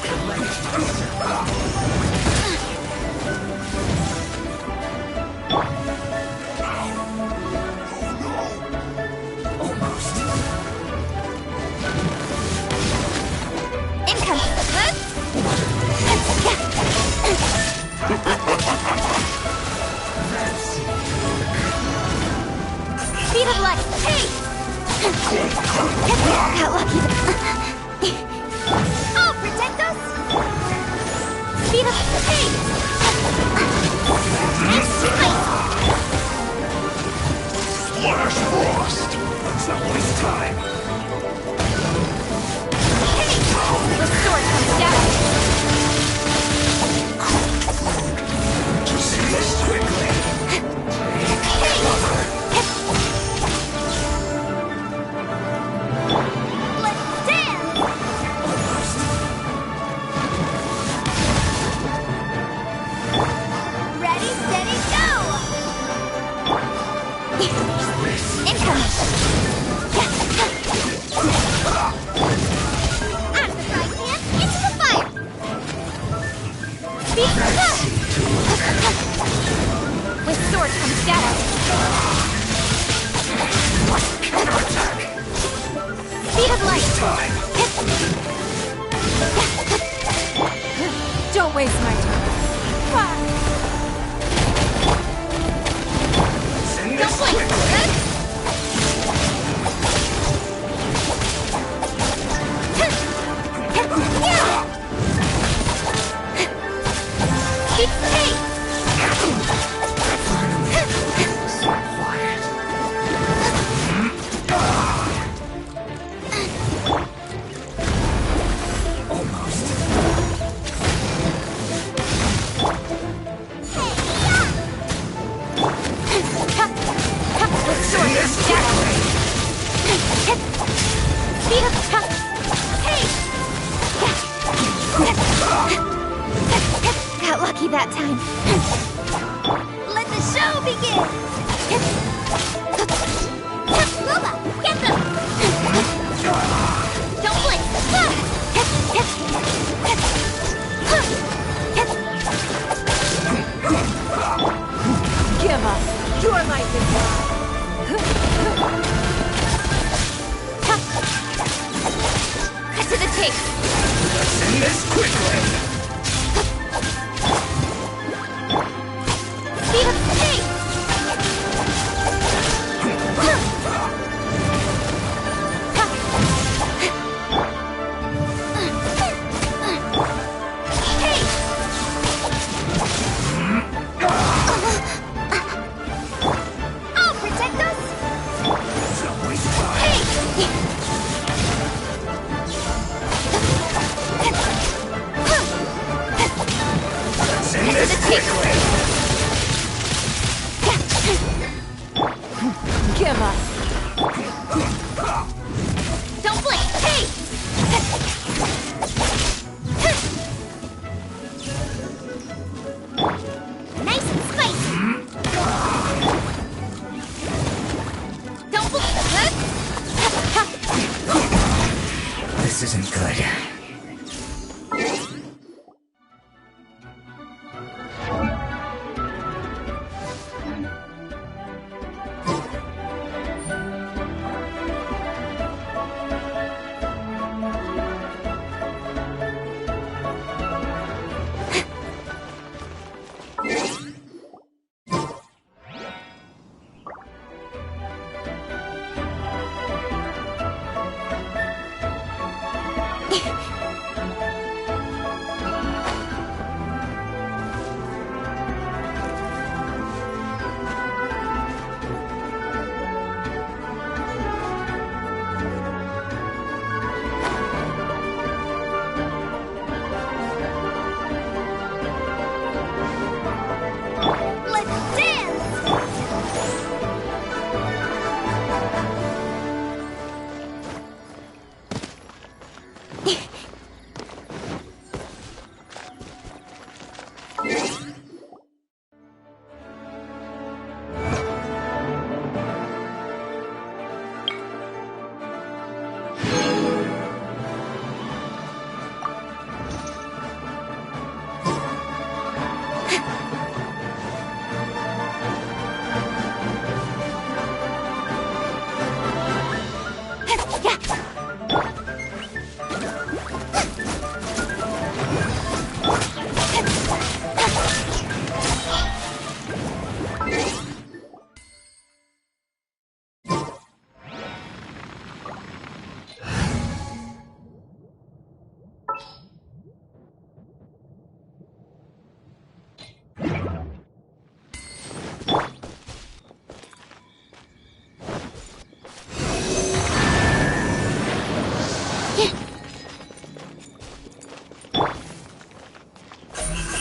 Flash Frost! Let's not waste time. The sword comes down. To see this quickly. Let's dance! Ready, steady, go! Incoming! Out of the frying pan, into the fire! Beat with sword comes shadow. Speed of light! Don't waste my time. Send Don't this blink! quickly. Keep pace! So quiet. Almost. With sword comes shadow. Speed of pace! Got lucky that time. Let the show begin! Loba, get them! Don't blink! Give up. Your life is mine. Cut to the chase! Send this quickly. Speed of pace! I'll protect us! Let's not waste time. Send this quickly. Give up. Don't blink! Hey! Nice and spicy! Don't blink! This isn't good.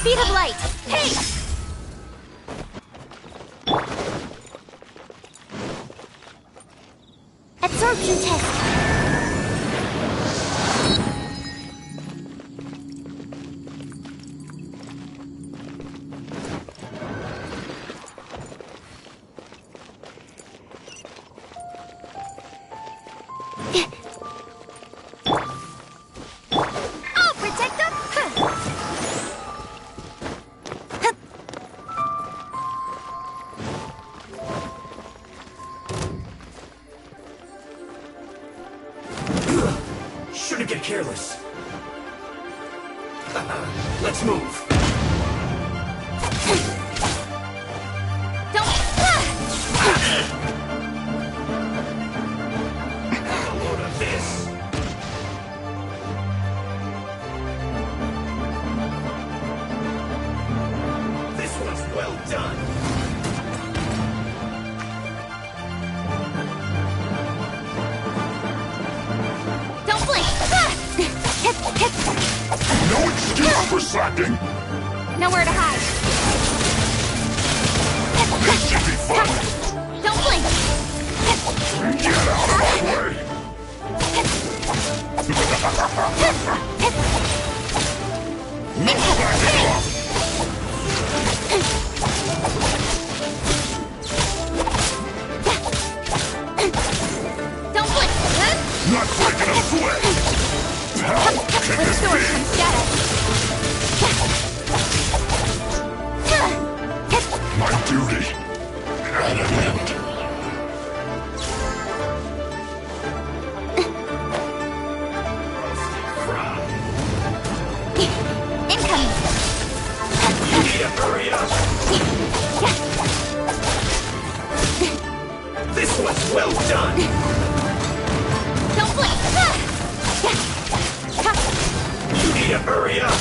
speed of light! Hey! Absorption test! Oh, Protector! Shouldn't get careless. Let's move. Don't... Have a load of this. This one's well done. Don't blink! No excuse for slacking. Nowhere to hide. This should be fun. Don't blink! Get out of my way. No backing off. Don't blink! Not breaking a sweat. How can this Restore be? some status. My duty at an end. Roasted fry. Incoming! You need to hurry up. This one's well done. Don't blink! You need to hurry up.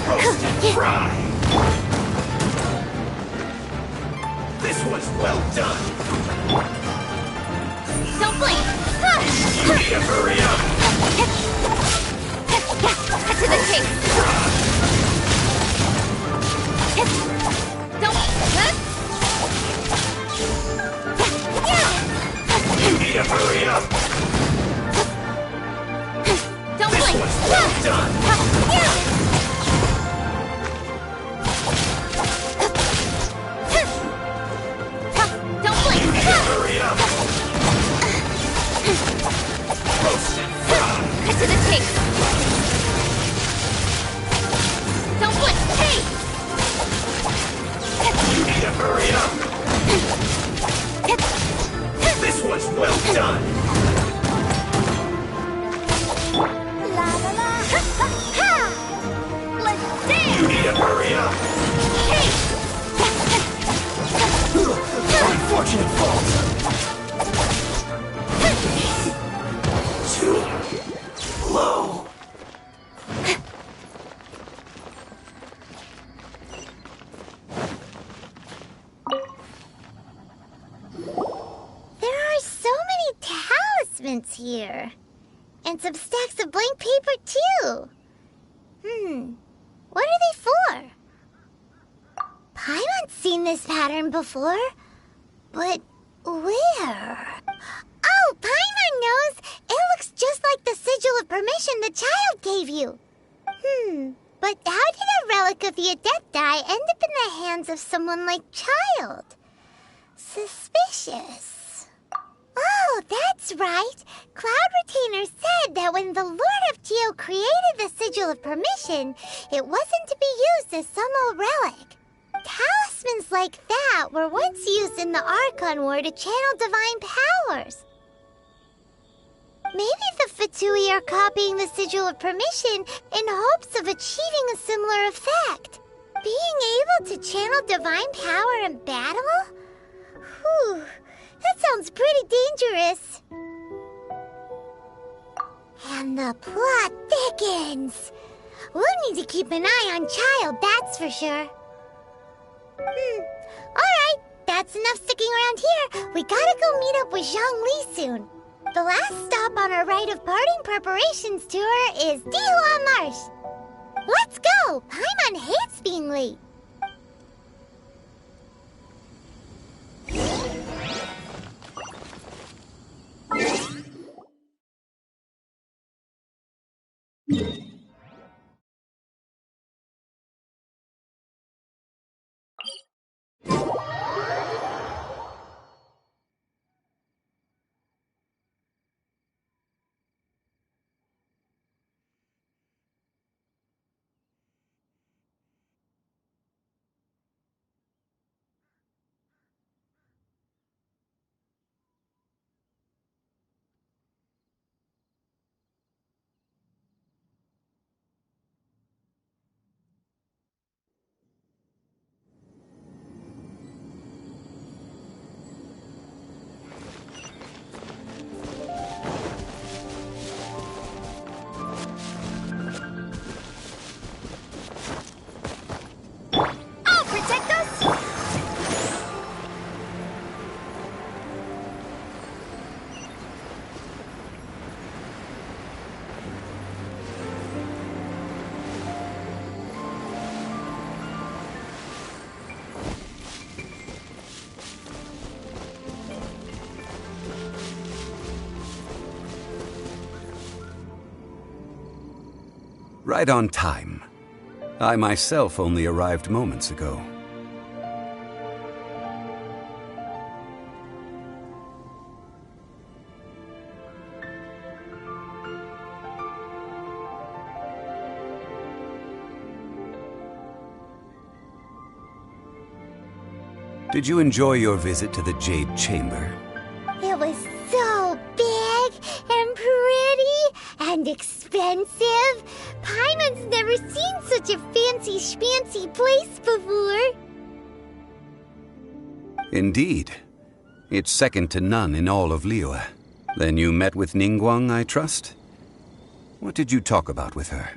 Roasted fry. This one's well done. Don't blink! You need to hurry up. To the chase! Don't... You need to hurry up. Don't This blink! one's well done. Don't blink! You need to hurry up. Roasted fry. To the chase! Don't blink! Hey! You need to hurry up. This one's well done. La la la! Ha ha ha! Let's dance! You need to hurry up. Hey! Unfortunate fault. Too low. There are so many talismans here. And some stacks of blank paper, too. What are they for? Paimon's seen this pattern before. But where? Oh, Paimon knows! It looks just like the sigil of permission the child gave you. But how did a relic of the Adepti end up in the hands of someone like Child? Suspicious. Oh, that's right. Cloud Retainer said that when the Lord of Geo created the Sigil of Permission, it wasn't to be used as some old relic. Talismans like that were once used in the Archon War to channel divine powers. Maybe the Fatui are copying the Sigil of Permission in hopes of achieving a similar effect. Being able to channel divine power in battle? Whew, that sounds pretty dangerous. And the plot thickens. We'll need to keep an eye on Child, that's for sure. Alright, that's enough sticking around here. We gotta go meet up with Zhang Li soon. The last stop on our rite of parting preparations tour is Dihua Marsh. Let's go! Paimon hates being late. Right on time. I myself only arrived moments ago. Did you enjoy your visit to the Jade Chamber? It was so big and pretty and expensive. Paimon's never seen such a fancy schmancy place before. Indeed. It's second to none in all of Liyue. Then you met with Ningguang, I trust? What did you talk about with her?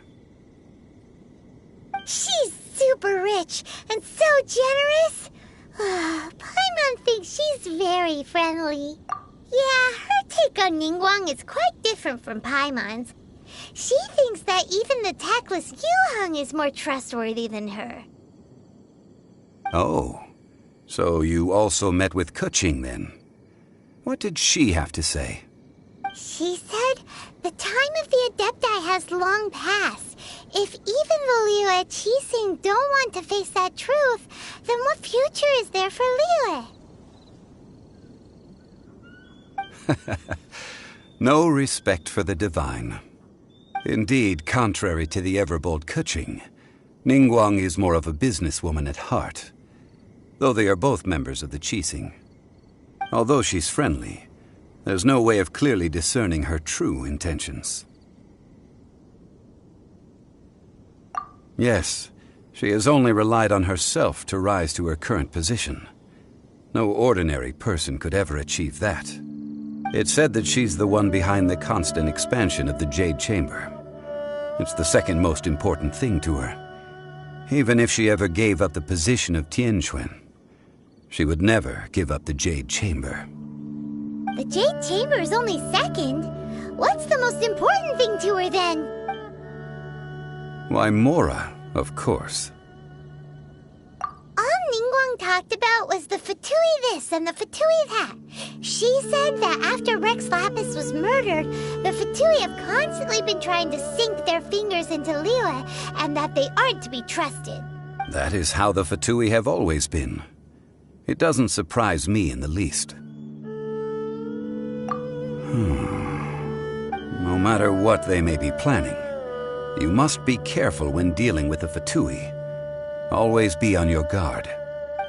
She's super rich and so generous. Paimon thinks she's very friendly. Yeah, her take on Ningguang is quite different from Paimon's. She thinks that even the tactless Yuheng is more trustworthy than her. Oh, so you also met with Keqing then? What did she have to say? She said the time of the Adepti has long passed. If even the Liyue Qixing don't want to face that truth, then what future is there for Liyue? No respect for the divine. Indeed, contrary to the ever-bold Keqing, Ningguang is more of a businesswoman at heart, though they are both members of the Qixing. Although she's friendly, there's no way of clearly discerning her true intentions. Yes, she has only relied on herself to rise to her current position. No ordinary person could ever achieve that. It's said that she's the one behind the constant expansion of the Jade Chamber. It's the second most important thing to her. Even if she ever gave up the position of Tianquan, she would never give up the Jade Chamber. The Jade Chamber is only second. What's the most important thing to her then? Why, Mora, of course. All Ningguang talked about was the Fatui this and the Fatui that. She said that after Rex Lapis was murdered, the Fatui have constantly been trying to sink their fingers into Liyue, and that they aren't to be trusted. That is how the Fatui have always been. It doesn't surprise me in the least. No matter what they may be planning, you must be careful when dealing with the Fatui. Always be on your guard.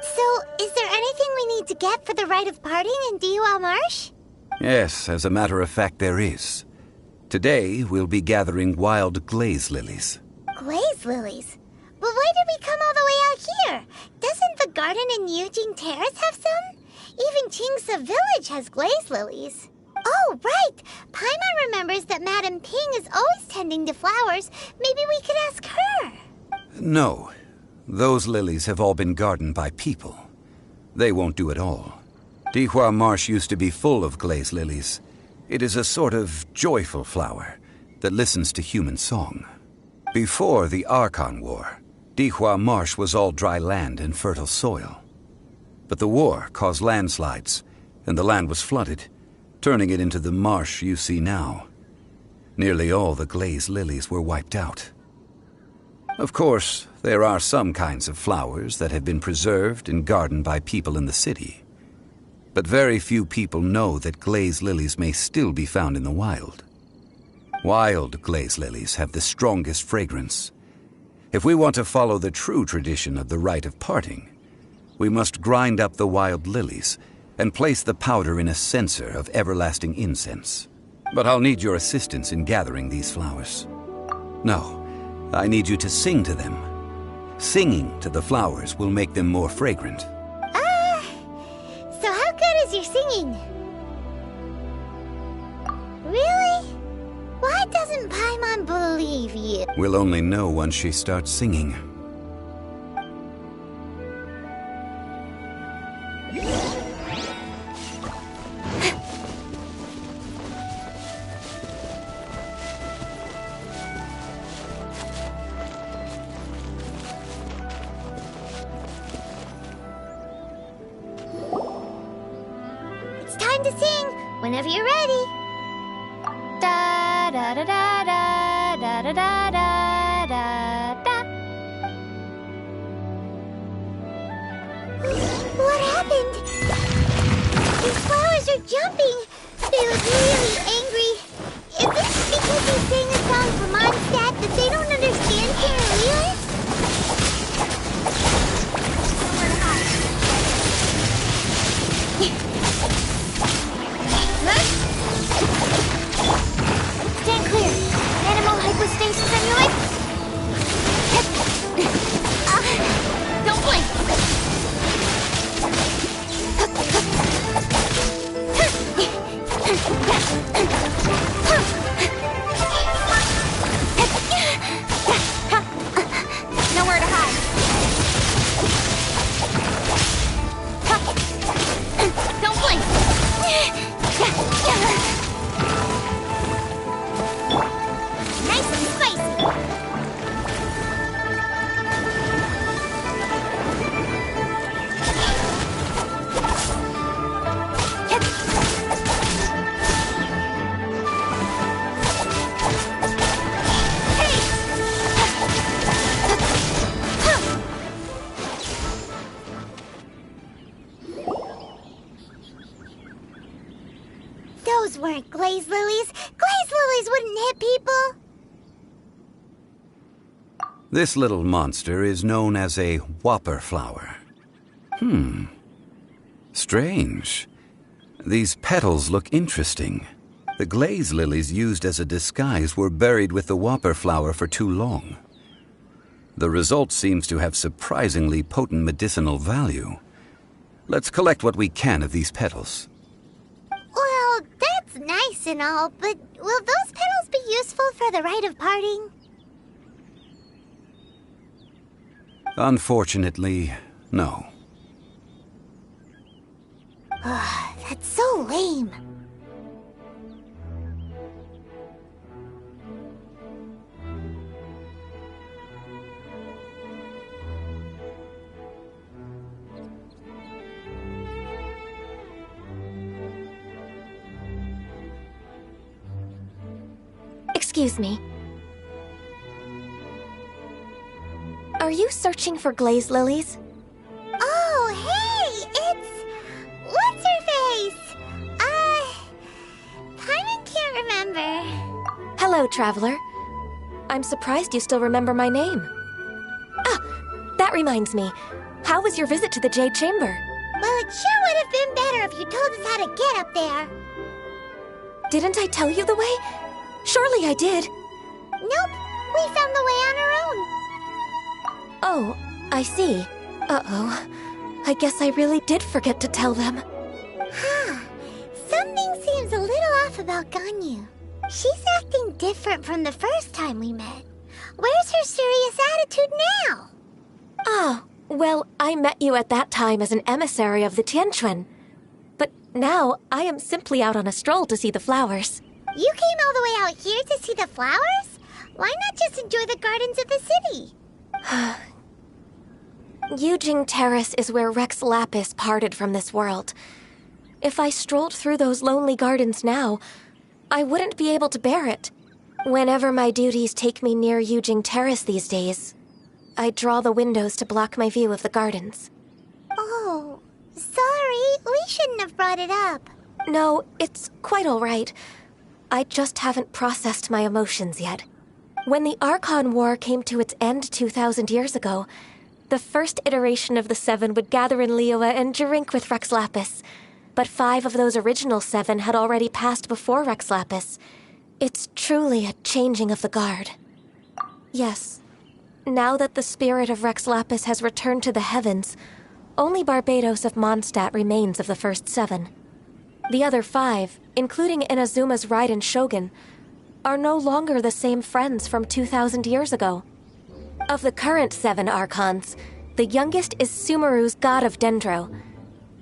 So, is there anything we need to get for the rite of parting in Dihua Marsh? Yes, as a matter of fact, there is. Today, we'll be gathering wild glaze lilies. Glaze lilies? But why did we come all the way out here? Doesn't the garden in Yujing Terrace have some? Even Qingse Village has glaze lilies. Oh, right! Paimon remembers that Madame Ping is always tending to flowers. Maybe we could ask her. No. Those lilies have all been gardened by people. They won't do it all. Dihua Marsh used to be full of glaze lilies, It is a sort of joyful flower that listens to human song. Before the Archon War, Yh Marsh was all dry land and fertile soil. But the war caused landslides, and the land was flooded, turning it into the marsh you see now. Nearly all the glaze lilies were wiped out. Of course, there are some kinds of flowers that have been preserved and gardened by people in the city. But very few people know that glaze lilies may still be found in the wild. Wild glaze lilies have the strongest fragrance. If we want to follow the true tradition of the rite of parting, we must grind up the wild lilies and place the powder in a censer of everlasting incense. But I'll need your assistance in gathering these flowers. No, I need you to sing to them. Singing to the flowers will make them more fragrant. So how good is your singing? Really? Why doesn't Paimon believe you? We'll only know once she starts singing. It's time to sing, whenever you're ready. Da da da da da da da da da da da. What happened? These flowers are jumping. They look really angry. Is this because they sang a song for Mondstadt that they don't understand Carolina? Stand clear. Animal hypostasis amulet. Don't blink. Nowhere to hide. Don't blink. Nice and spicy. Those weren't glaze lilies. Glaze lilies wouldn't hit people. This little monster is known as a whopper flower. Strange. These petals look interesting. The glaze lilies used as a disguise were buried with the whopper flower for too long. The result seems to have surprisingly potent medicinal value. Let's collect what we can of these petals. Well, that's nice and all, but will those petals be useful for the rite of parting? Unfortunately, no. That's so lame. Excuse me. Are you searching for glaze lilies? Oh, hey! It's... What's-her-face? Paimon can't remember. Hello, traveler. I'm surprised you still remember my name. Ah, that reminds me. How was your visit to the Jade Chamber? Well, it sure would have been better if you told us how to get up there. Didn't I tell you the way? Surely I did. Nope, we found the way on our own. Oh, I see. Uh-oh. I guess I really did forget to tell them. Huh. Something seems a little off about Ganyu. She's acting different from the first time we met. Where's her serious attitude now? Ah, well, I met you at that time as an emissary of the Tianquan. But Now, I am simply out on a stroll to see the flowers. You came all the way out here to see the flowers? Why not just enjoy the gardens of the city? Yujing Terrace is where Rex Lapis parted from this world. If I strolled through those lonely gardens now, I wouldn't be able to bear it. Whenever my duties take me near Yujing Terrace these days, I draw the windows to block my view of the gardens. Oh, sorry. We shouldn't have brought it up. No, it's quite all right. I just haven't processed my emotions yet. When the Archon War came to its end 2,000 years ago, the first iteration of the Seven would gather in Liyue and drink with Rex Lapis. But 5 of those original 7 had already passed before Rex Lapis. It's truly a changing of the guard. Yes, now that the spirit of Rex Lapis has returned to the heavens, only Barbados of Mondstadt remains of the first 7. The other 5, including Inazuma's Raiden Shogun, are no longer the same friends from 2,000 years ago. Of the current 7 Archons, the youngest is Sumeru's God of Dendro.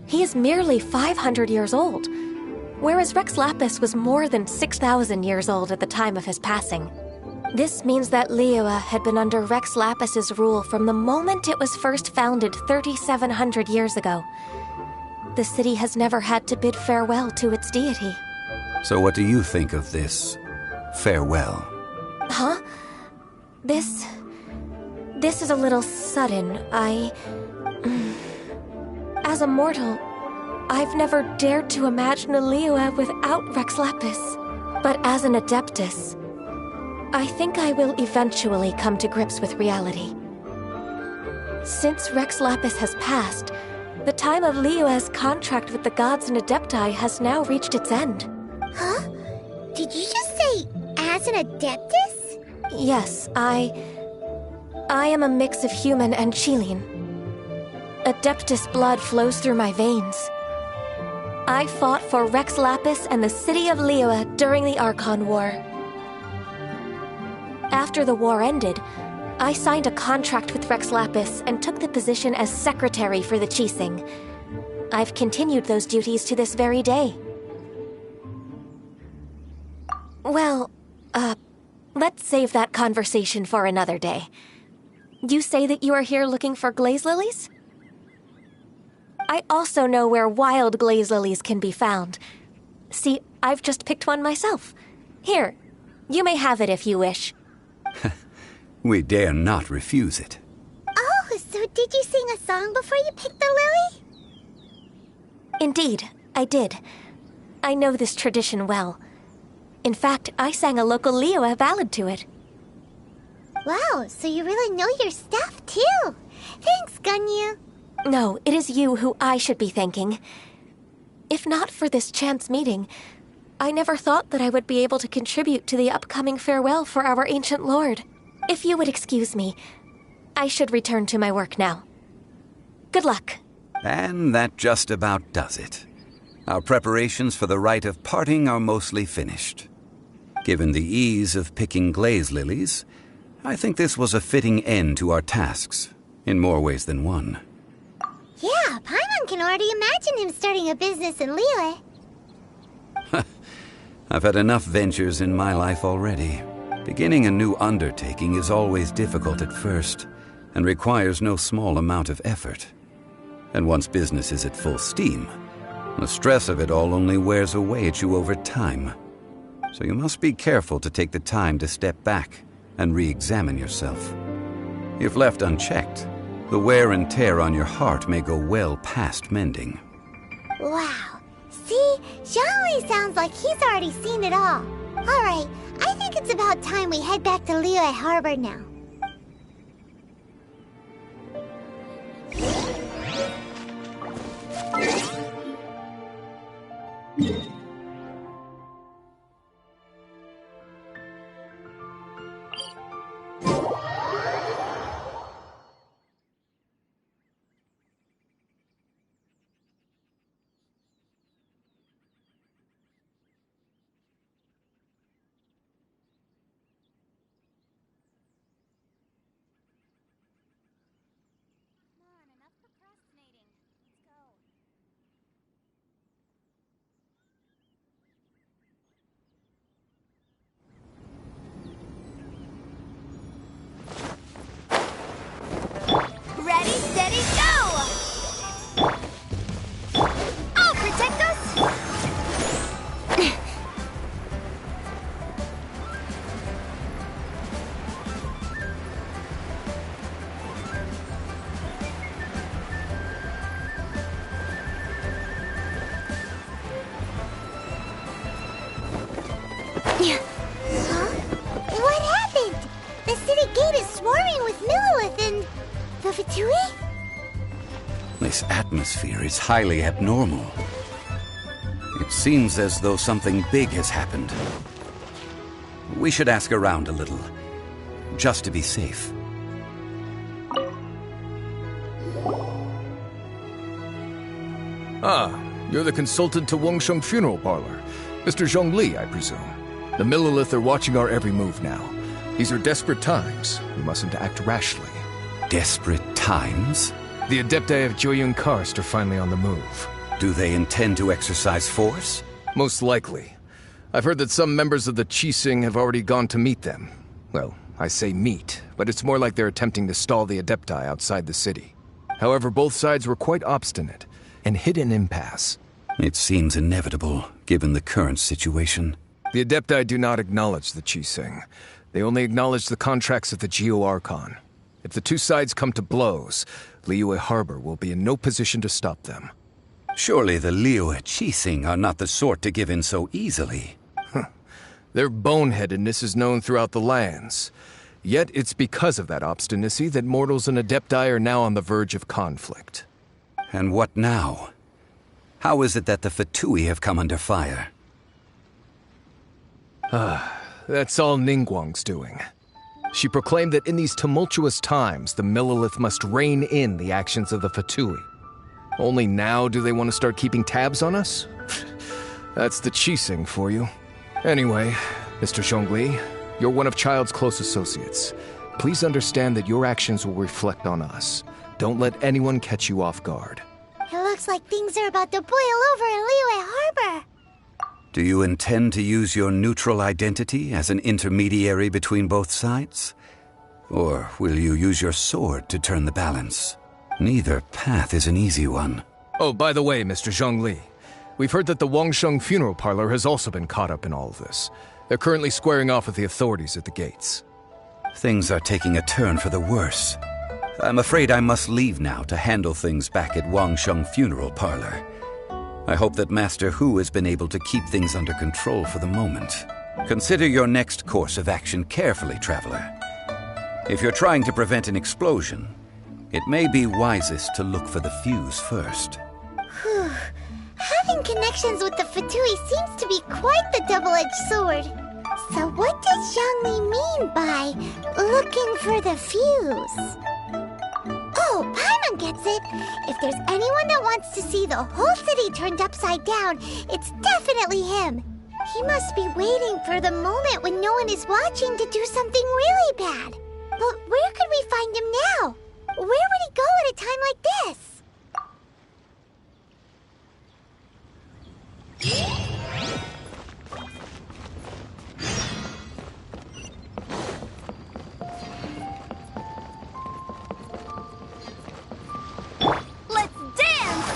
He is merely 500 years old, whereas Rex Lapis was more than 6,000 years old at the time of his passing. This means that Liyue had been under Rex Lapis's rule from the moment it was first founded 3,700 years ago. The city has never had to bid farewell to its deity. So what do you think of this farewell? Huh? This is a little sudden. As a mortal, I've never dared to imagine a Liyue without Rex Lapis. But as an Adeptus, I think I will eventually come to grips with reality. Since Rex Lapis has passed, the time of Liyue's contract with the gods and Adepti has now reached its end. Huh? Did you just say, as an Adeptus? Yes, I am a mix of human and Chilean. Adeptus blood flows through my veins. I fought for Rex Lapis and the city of Liyue during the Archon War. After the war ended, I signed a contract with Rex Lapis and took the position as secretary for the Qixing. I've continued those duties to this very day. Well, let's save that conversation for another day. You say that you are here looking for glaze lilies? I also know where wild glaze lilies can be found. See, I've just picked one myself. Here, you may have it if you wish. We dare not refuse it. Oh, so did you sing a song before you picked the lily? Indeed, I did. I know this tradition well. In fact, I sang a local Liyue ballad to it. Wow, so you really know your stuff, too. Thanks, Gunyu. No, it is you who I should be thanking. If not for this chance meeting, I never thought that I would be able to contribute to the upcoming farewell for our ancient lord. If you would excuse me, I should return to my work now. Good luck. And that just about does it. Our preparations for the rite of parting are mostly finished. Given the ease of picking glaze lilies, I think this was a fitting end to our tasks, in more ways than one. Yeah, Paimon can already imagine him starting a business in Liyue. I've had enough ventures in my life already. Beginning a new undertaking is always difficult at first, and requires no small amount of effort. And once business is at full steam, the stress of it all only wears away at you over time. So you must be careful to take the time to step back and re-examine yourself. If left unchecked, the wear and tear on your heart may go well past mending. Wow. See? Xiangli sounds like he's already seen it all. Alright, I think it's about time we head back to Liyue Harbor now. The Fatui? This atmosphere is highly abnormal. It seems as though something big has happened. We should ask around a little, just to be safe. Ah, you're the consultant to Wangsheng Funeral Parlor. Mr. Zhongli, I presume. The Millilith are watching our every move now. These are desperate times. We mustn't act rashly. Desperate times? The Adepti of Joyun Karst are finally on the move. Do they intend to exercise force? Most likely. I've heard that some members of the Qixing have already gone to meet them. Well, I say meet, but it's more like they're attempting to stall the Adepti outside the city. However, both sides were quite obstinate and hit an impasse. It seems inevitable, given the current situation. The Adepti do not acknowledge the Qixing. They only acknowledge the contracts of the Geo-Archon. If the two sides come to blows, Liyue Harbor will be in no position to stop them. Surely the Liyue Qixing are not the sort to give in so easily. Their boneheadedness is known throughout the lands. Yet it's because of that obstinacy that mortals and Adepti are now on the verge of conflict. And what now? How is it that the Fatui have come under fire? That's all Ningguang's doing. She proclaimed that in these tumultuous times, the Millilith must rein in the actions of the Fatui. Only now do they want to start keeping tabs on us? That's the Qixing for you. Anyway, Mr. Zhongli, you're one of Child's close associates. Please understand that your actions will reflect on us. Don't let anyone catch you off guard. It looks like things are about to boil over in Liyue Harbor. Do you intend to use your neutral identity as an intermediary between both sides? Or will you use your sword to turn the balance? Neither path is an easy one. Oh, by the way, Mr. Zhongli, we've heard that the Wangsheng Funeral Parlor has also been caught up in all of this. They're currently squaring off with the authorities at the gates. Things are taking a turn for the worse. I'm afraid I must leave now to handle things back at Wangsheng Funeral Parlor. I hope that Master Hu has been able to keep things under control for the moment. Consider your next course of action carefully, Traveler. If you're trying to prevent an explosion, it may be wisest to look for the fuse first. Whew. Having connections with the Fatui seems to be quite the double-edged sword. So what does Zhongli mean by looking for the fuse? Oh, Paimon gets it. If there's anyone that wants to see the whole city turned upside down, it's definitely him. He must be waiting for the moment when no one is watching to do something really bad. But where could we find him now? Where would he go at a time like this? Let's dance!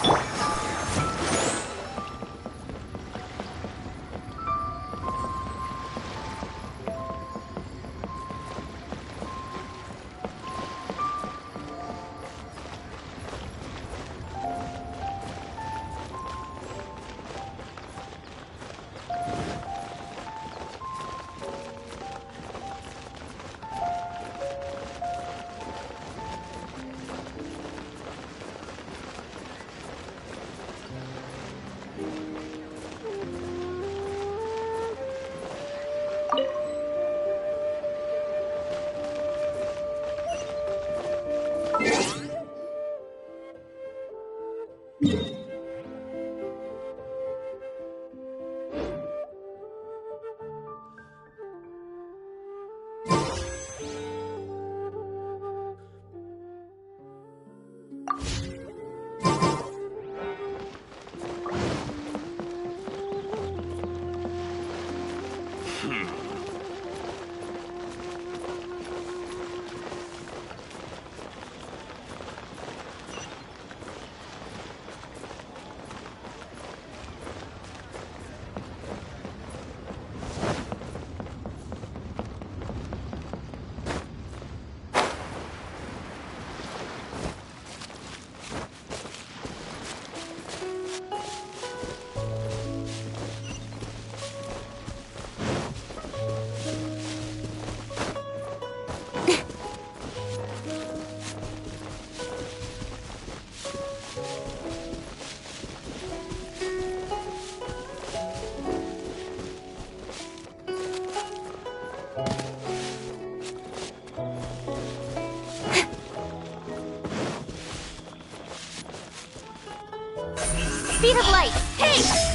speed of light! Hey!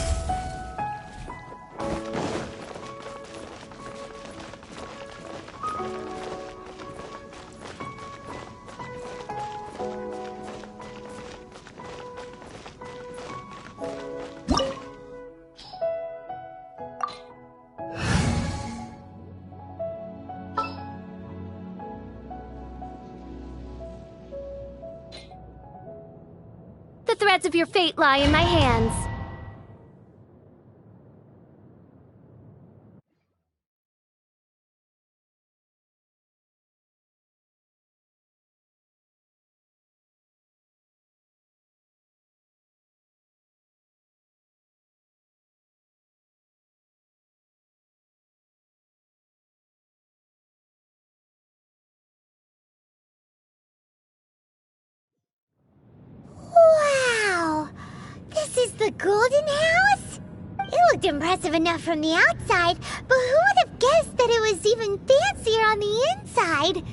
The threads of your fate lie in my hands. Wow! This is the Golden House? It looked impressive enough from the outside, but who would have guessed that it was even fancier on the inside?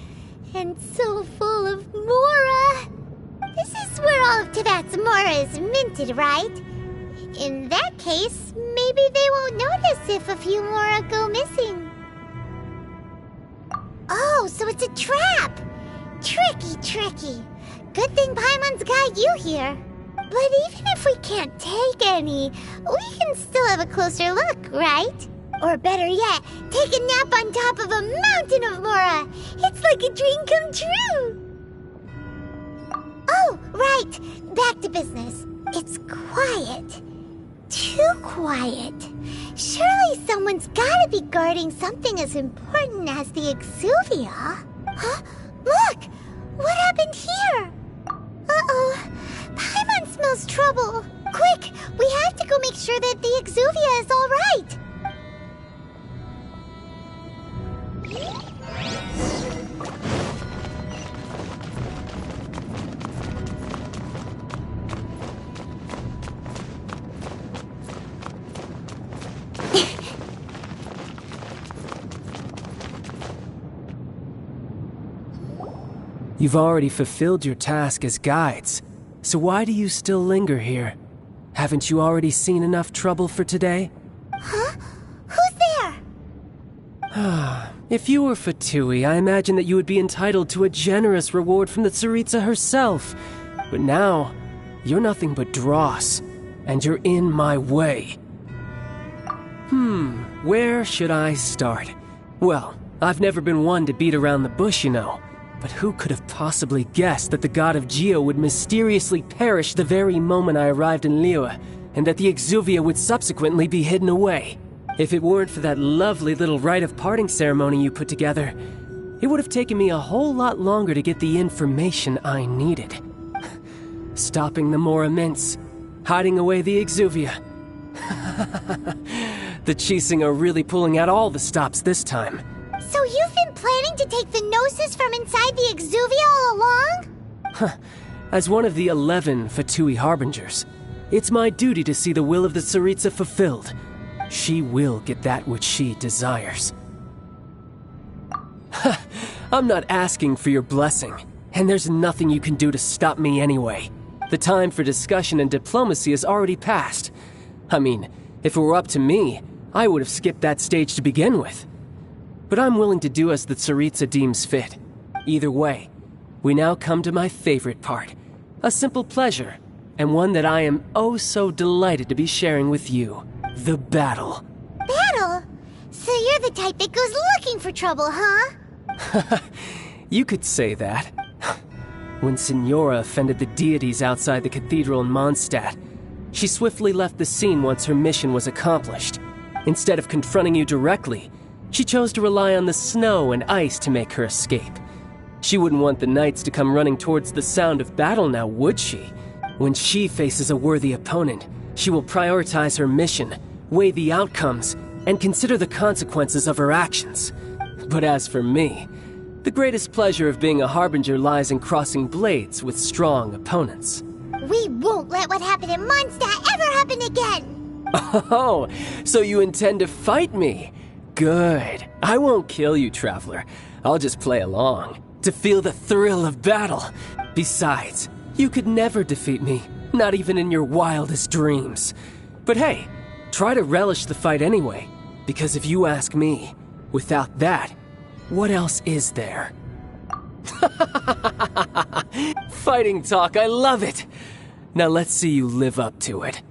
And so full of Mora! This is where all of Tibet's Mora is minted, right? In that case, maybe they won't notice if a few Mora go missing. Oh, so it's a trap! Tricky, tricky. Good thing Paimon's got you here. But even if we can't take any, we can still have a closer look, right? Or better yet, take a nap on top of a mountain of Mora. It's like a dream come true. Oh, right. Back to business. It's quiet. Too quiet. Surely someone's gotta be guarding something as important as the Exuvia. Huh? Look! What happened here? Uh-oh. Paimon smells trouble. Quick! We have to go make sure that the Exuvia is all right. You've already fulfilled your task as guides, so why do you still linger here? Haven't you already seen enough trouble for today? Huh? Who's there? If you were Fatui, I imagine that you would be entitled to a generous reward from the Tsaritsa herself. But now, you're nothing but dross, and you're in my way. Where should I start? Well, I've never been one to beat around the bush, you know. But who could have possibly guessed that the god of Geo would mysteriously perish the very moment I arrived in Liyue, and that the Exuvia would subsequently be hidden away? If it weren't for that lovely little rite of parting ceremony you put together, it would have taken me a whole lot longer to get the information I needed. Stopping the Mora Mints, hiding away the Exuvia. The Chising are really pulling out all the stops this time. So you've been planning to take the Gnosis from inside the Exuvia all along? As one of the 11 Fatui Harbingers, it's my duty to see the will of the Tsaritsa fulfilled. She will get that which she desires. I'm not asking for your blessing, and there's nothing you can do to stop me anyway. The time for discussion and diplomacy has already passed. I mean, if it were up to me, I would have skipped that stage to begin with. But I'm willing to do as the Tsaritsa deems fit. Either way, we now come to my favorite part. A simple pleasure, and one that I am oh so delighted to be sharing with you. The battle. Battle? So you're the type that goes looking for trouble, huh? You could say that. When Signora offended the deities outside the cathedral in Mondstadt, she swiftly left the scene once her mission was accomplished. Instead of confronting you directly, she chose to rely on the snow and ice to make her escape. She wouldn't want the knights to come running towards the sound of battle now, would she? When she faces a worthy opponent, she will prioritize her mission, weigh the outcomes, and consider the consequences of her actions. But as for me, the greatest pleasure of being a Harbinger lies in crossing blades with strong opponents. We won't let what happened in Mondstadt ever happen again! Oh, so you intend to fight me? Good. I won't kill you, Traveler. I'll just play along, to feel the thrill of battle. Besides, you could never defeat me, Not even in your wildest dreams. But hey, try to relish the fight anyway. Because if you ask me, without that, what else is there? Fighting talk, I love it! Now let's see you live up to it.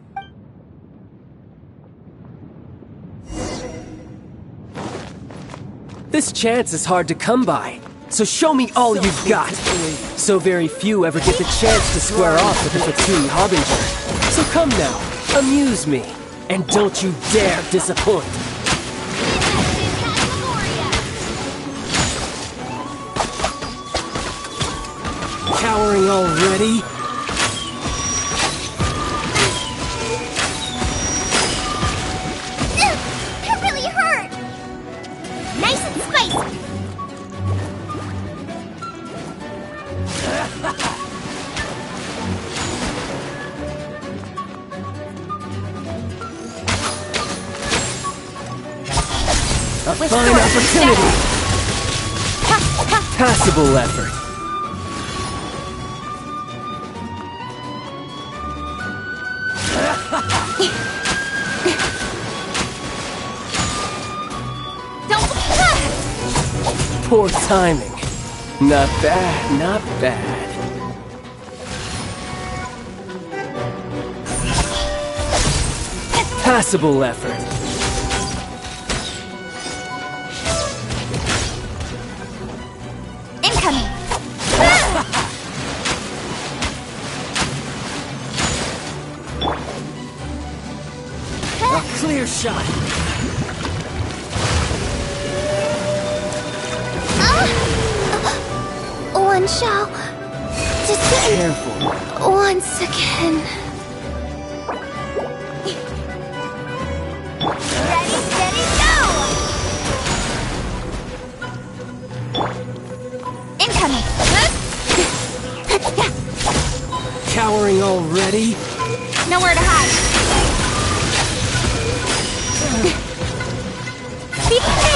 This chance is hard to come by, so show me all you've got. So very few ever get the chance to square off with the Fatui Harbinger. So come now, amuse me, and don't you dare disappoint. Cowering already? That really hurt! Nice and spicy! A fine opportunity! Passable effort. Poor timing. Not bad, not bad. Passable effort. Incoming! A clear shot. One shall descend Careful. once again. Ready, steady, go! Incoming! Cowering already? Nowhere to hide. Beat me!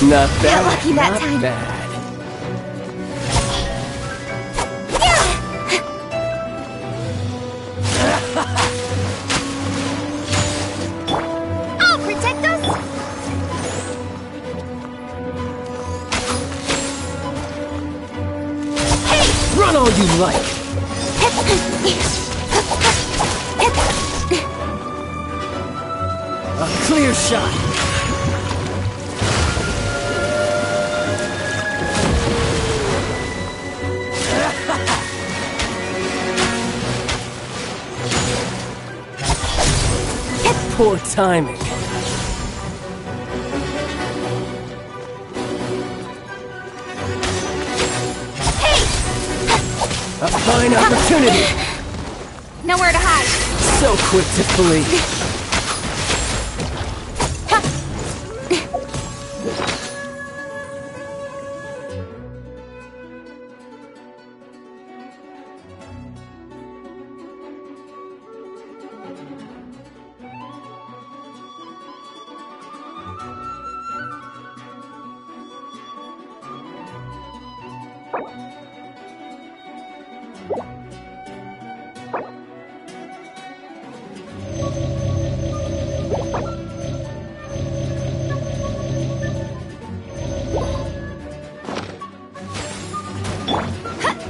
Not bad, Got lucky that not time. bad. I'll protect us! Hey, run all you like. A clear shot. Poor timing. A fine opportunity. Nowhere to hide. So quick to flee.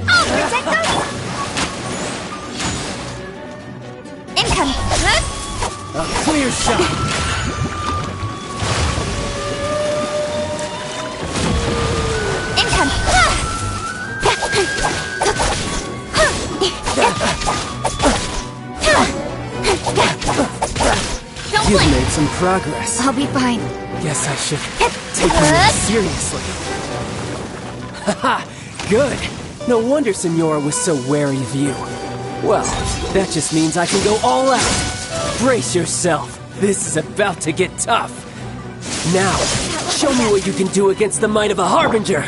I'll protect us! Incoming! A clear shot. Incoming! Don't You've blink! made some progress. I'll be fine. Guess I should take you seriously. Haha, good. No wonder Senora was so wary of you. Well, that just means I can go all out. Brace yourself. This is about to get tough. Now, show me what you can do against the might of a Harbinger.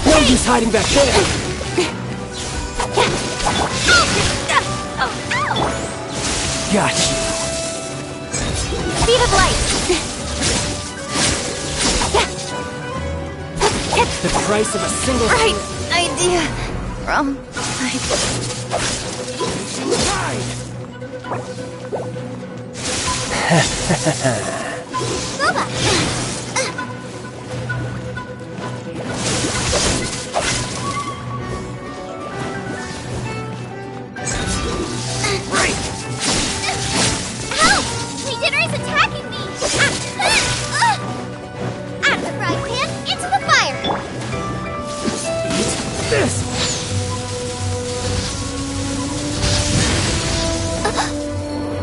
No use hiding back there. Got you. price of a single... Right idea from... Help! Leader is attacking me! Out of the frying pan, into the fire! This!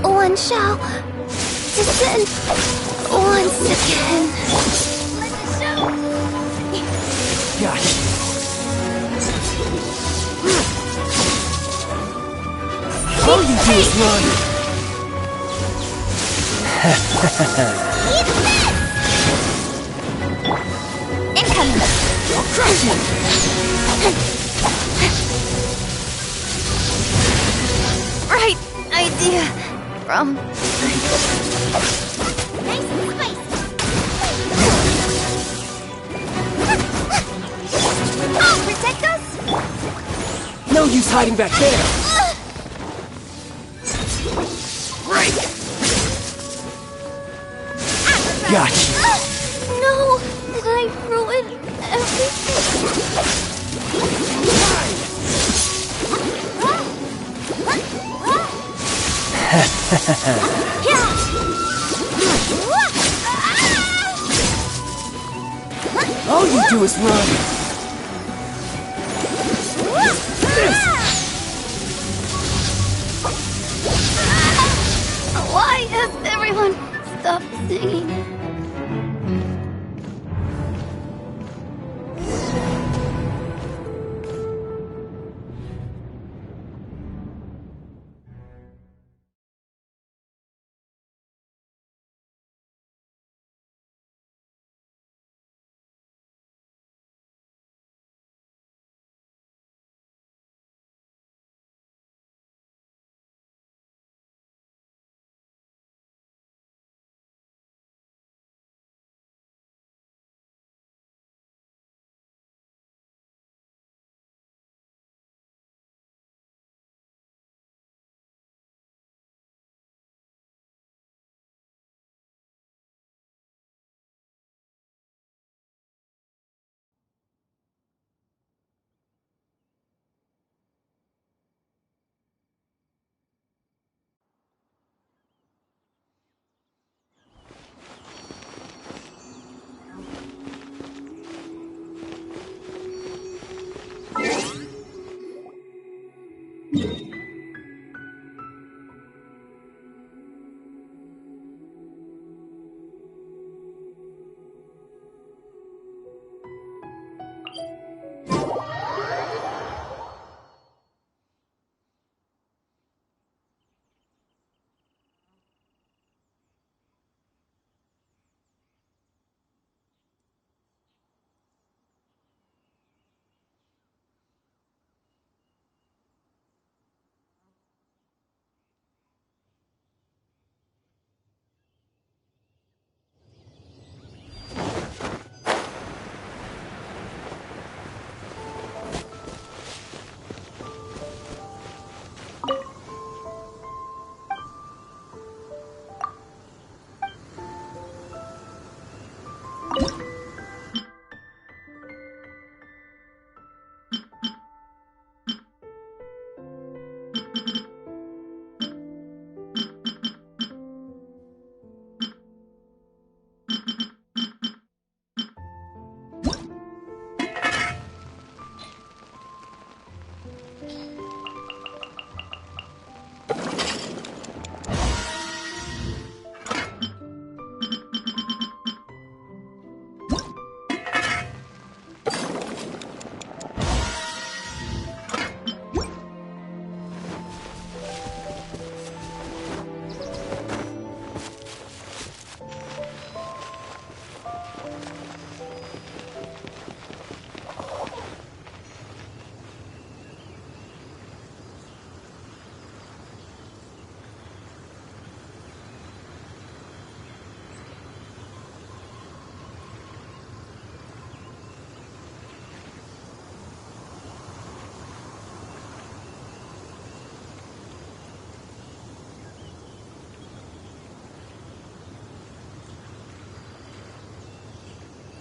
One shall descend once again. Gosh. All you do is run! Incoming! I'll crush you! Right idea from... Nice and spicy! I'll protect us! No use hiding back there! Gotcha! No! Did I ruin everything? All you do is run! Why has everyone stopped singing?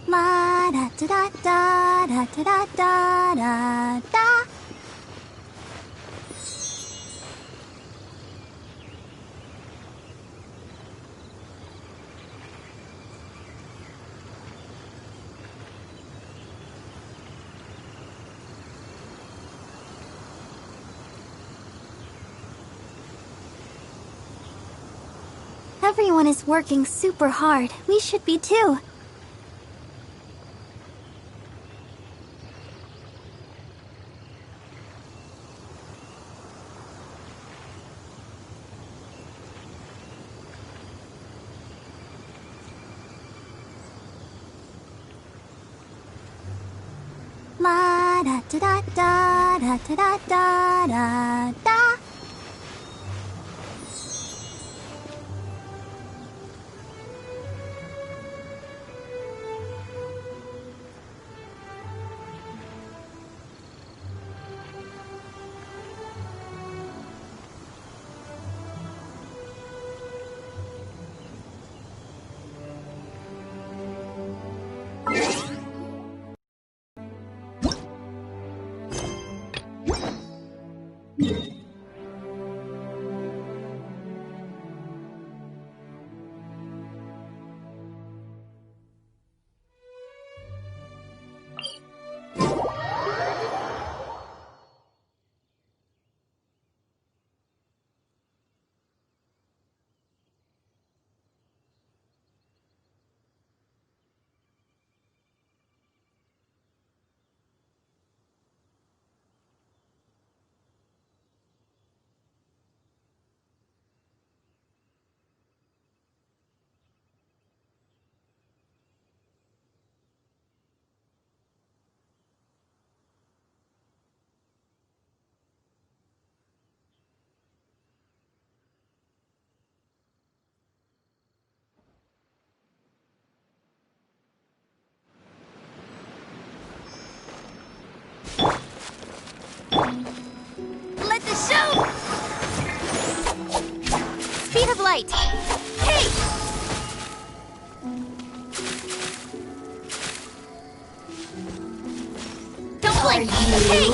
La da da da da da da da da da. Everyone is working super hard. We should be too. La da da da da da da da da da. Let the show! Speed of light. Hey! Don't blink! Hey!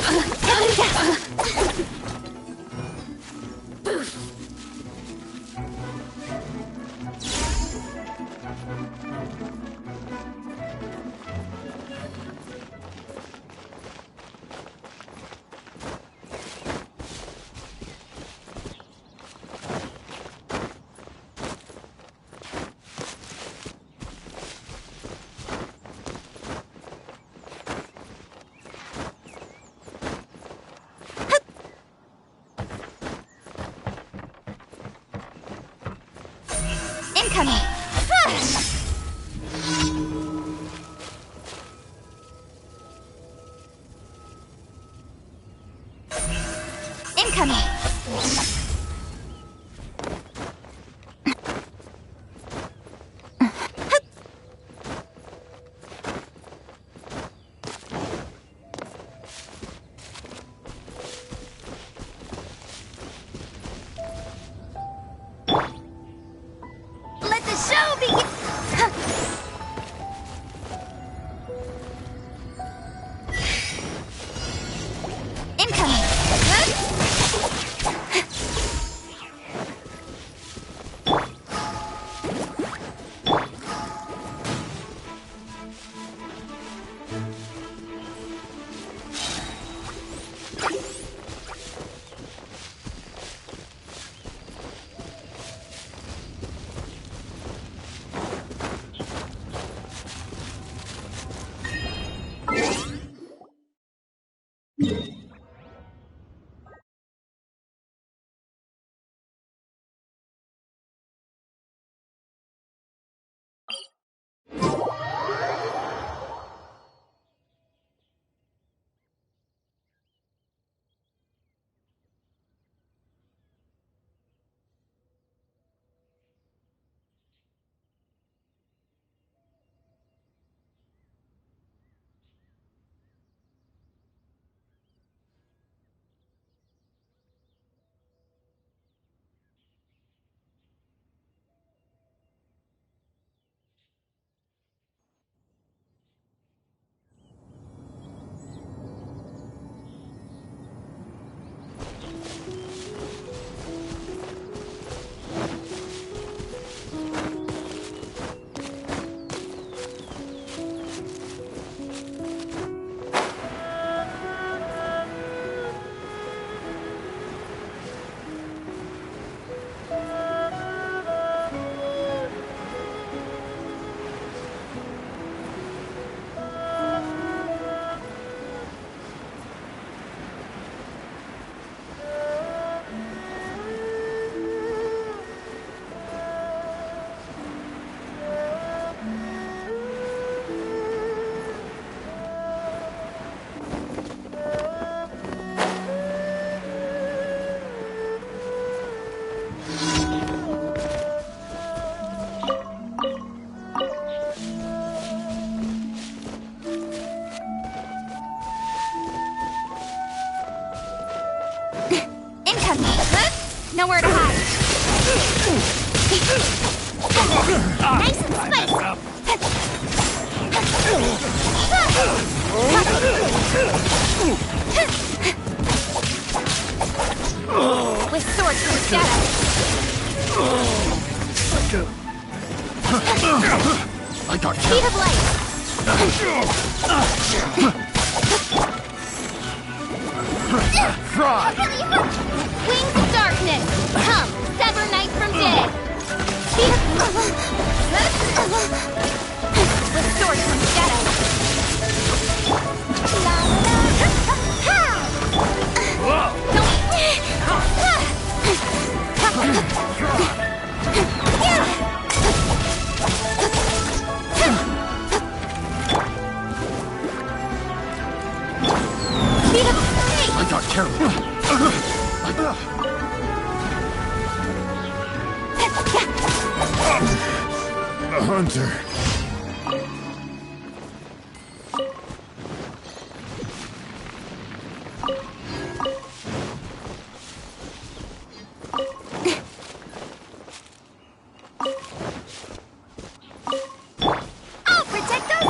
Incoming! Incoming! Let the show begin! Incoming! Nowhere to hide. Nice and spicy. With swords from shadow. I got Speed of light. Fry! Wings of darkness. Come, sever night from day. Speed of with swords from shadow. I got carried. A hunter. I'll protect us.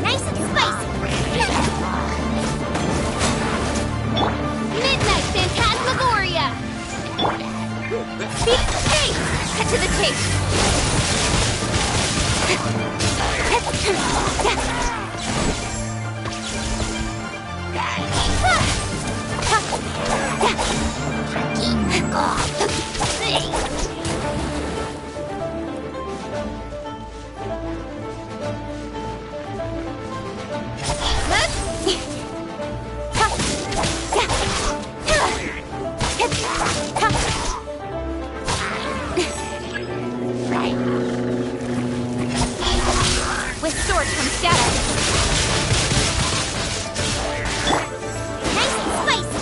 Nice and spicy. Midnight Phantasmagoria. Speed of space. Cut to the chase. With swords from shadow. Nice and spicy.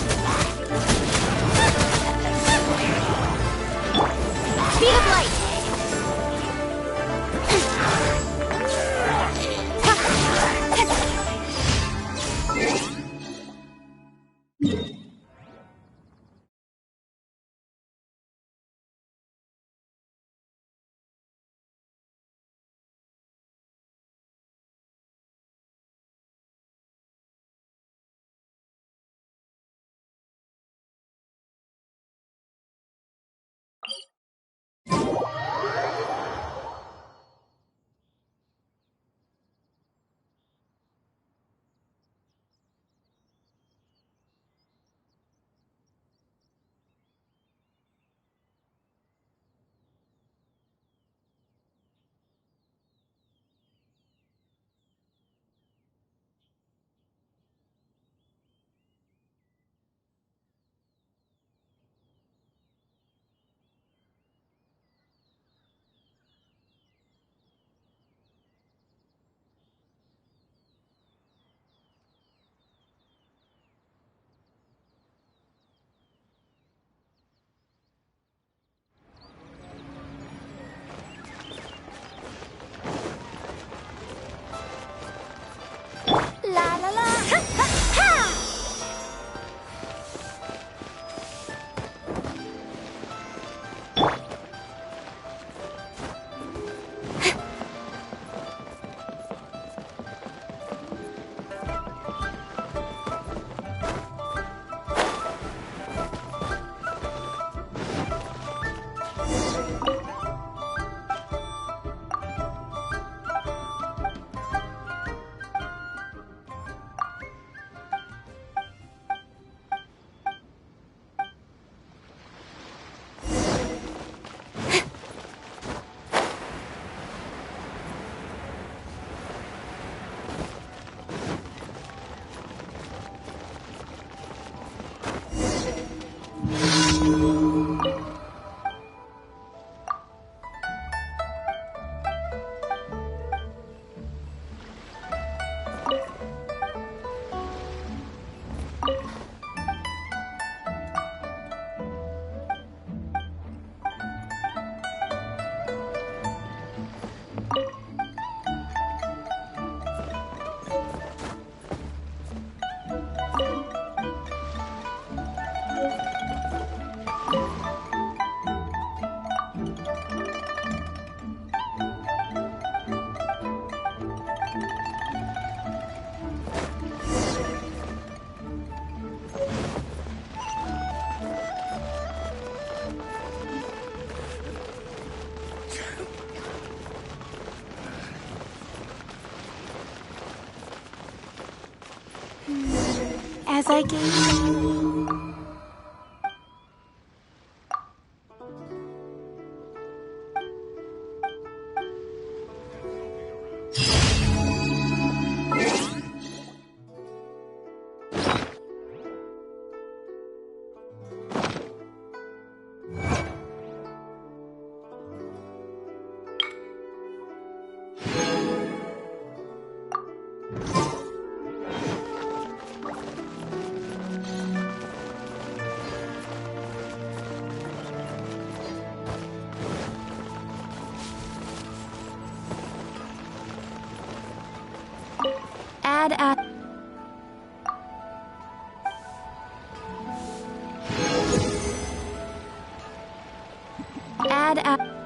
As I gaze... Add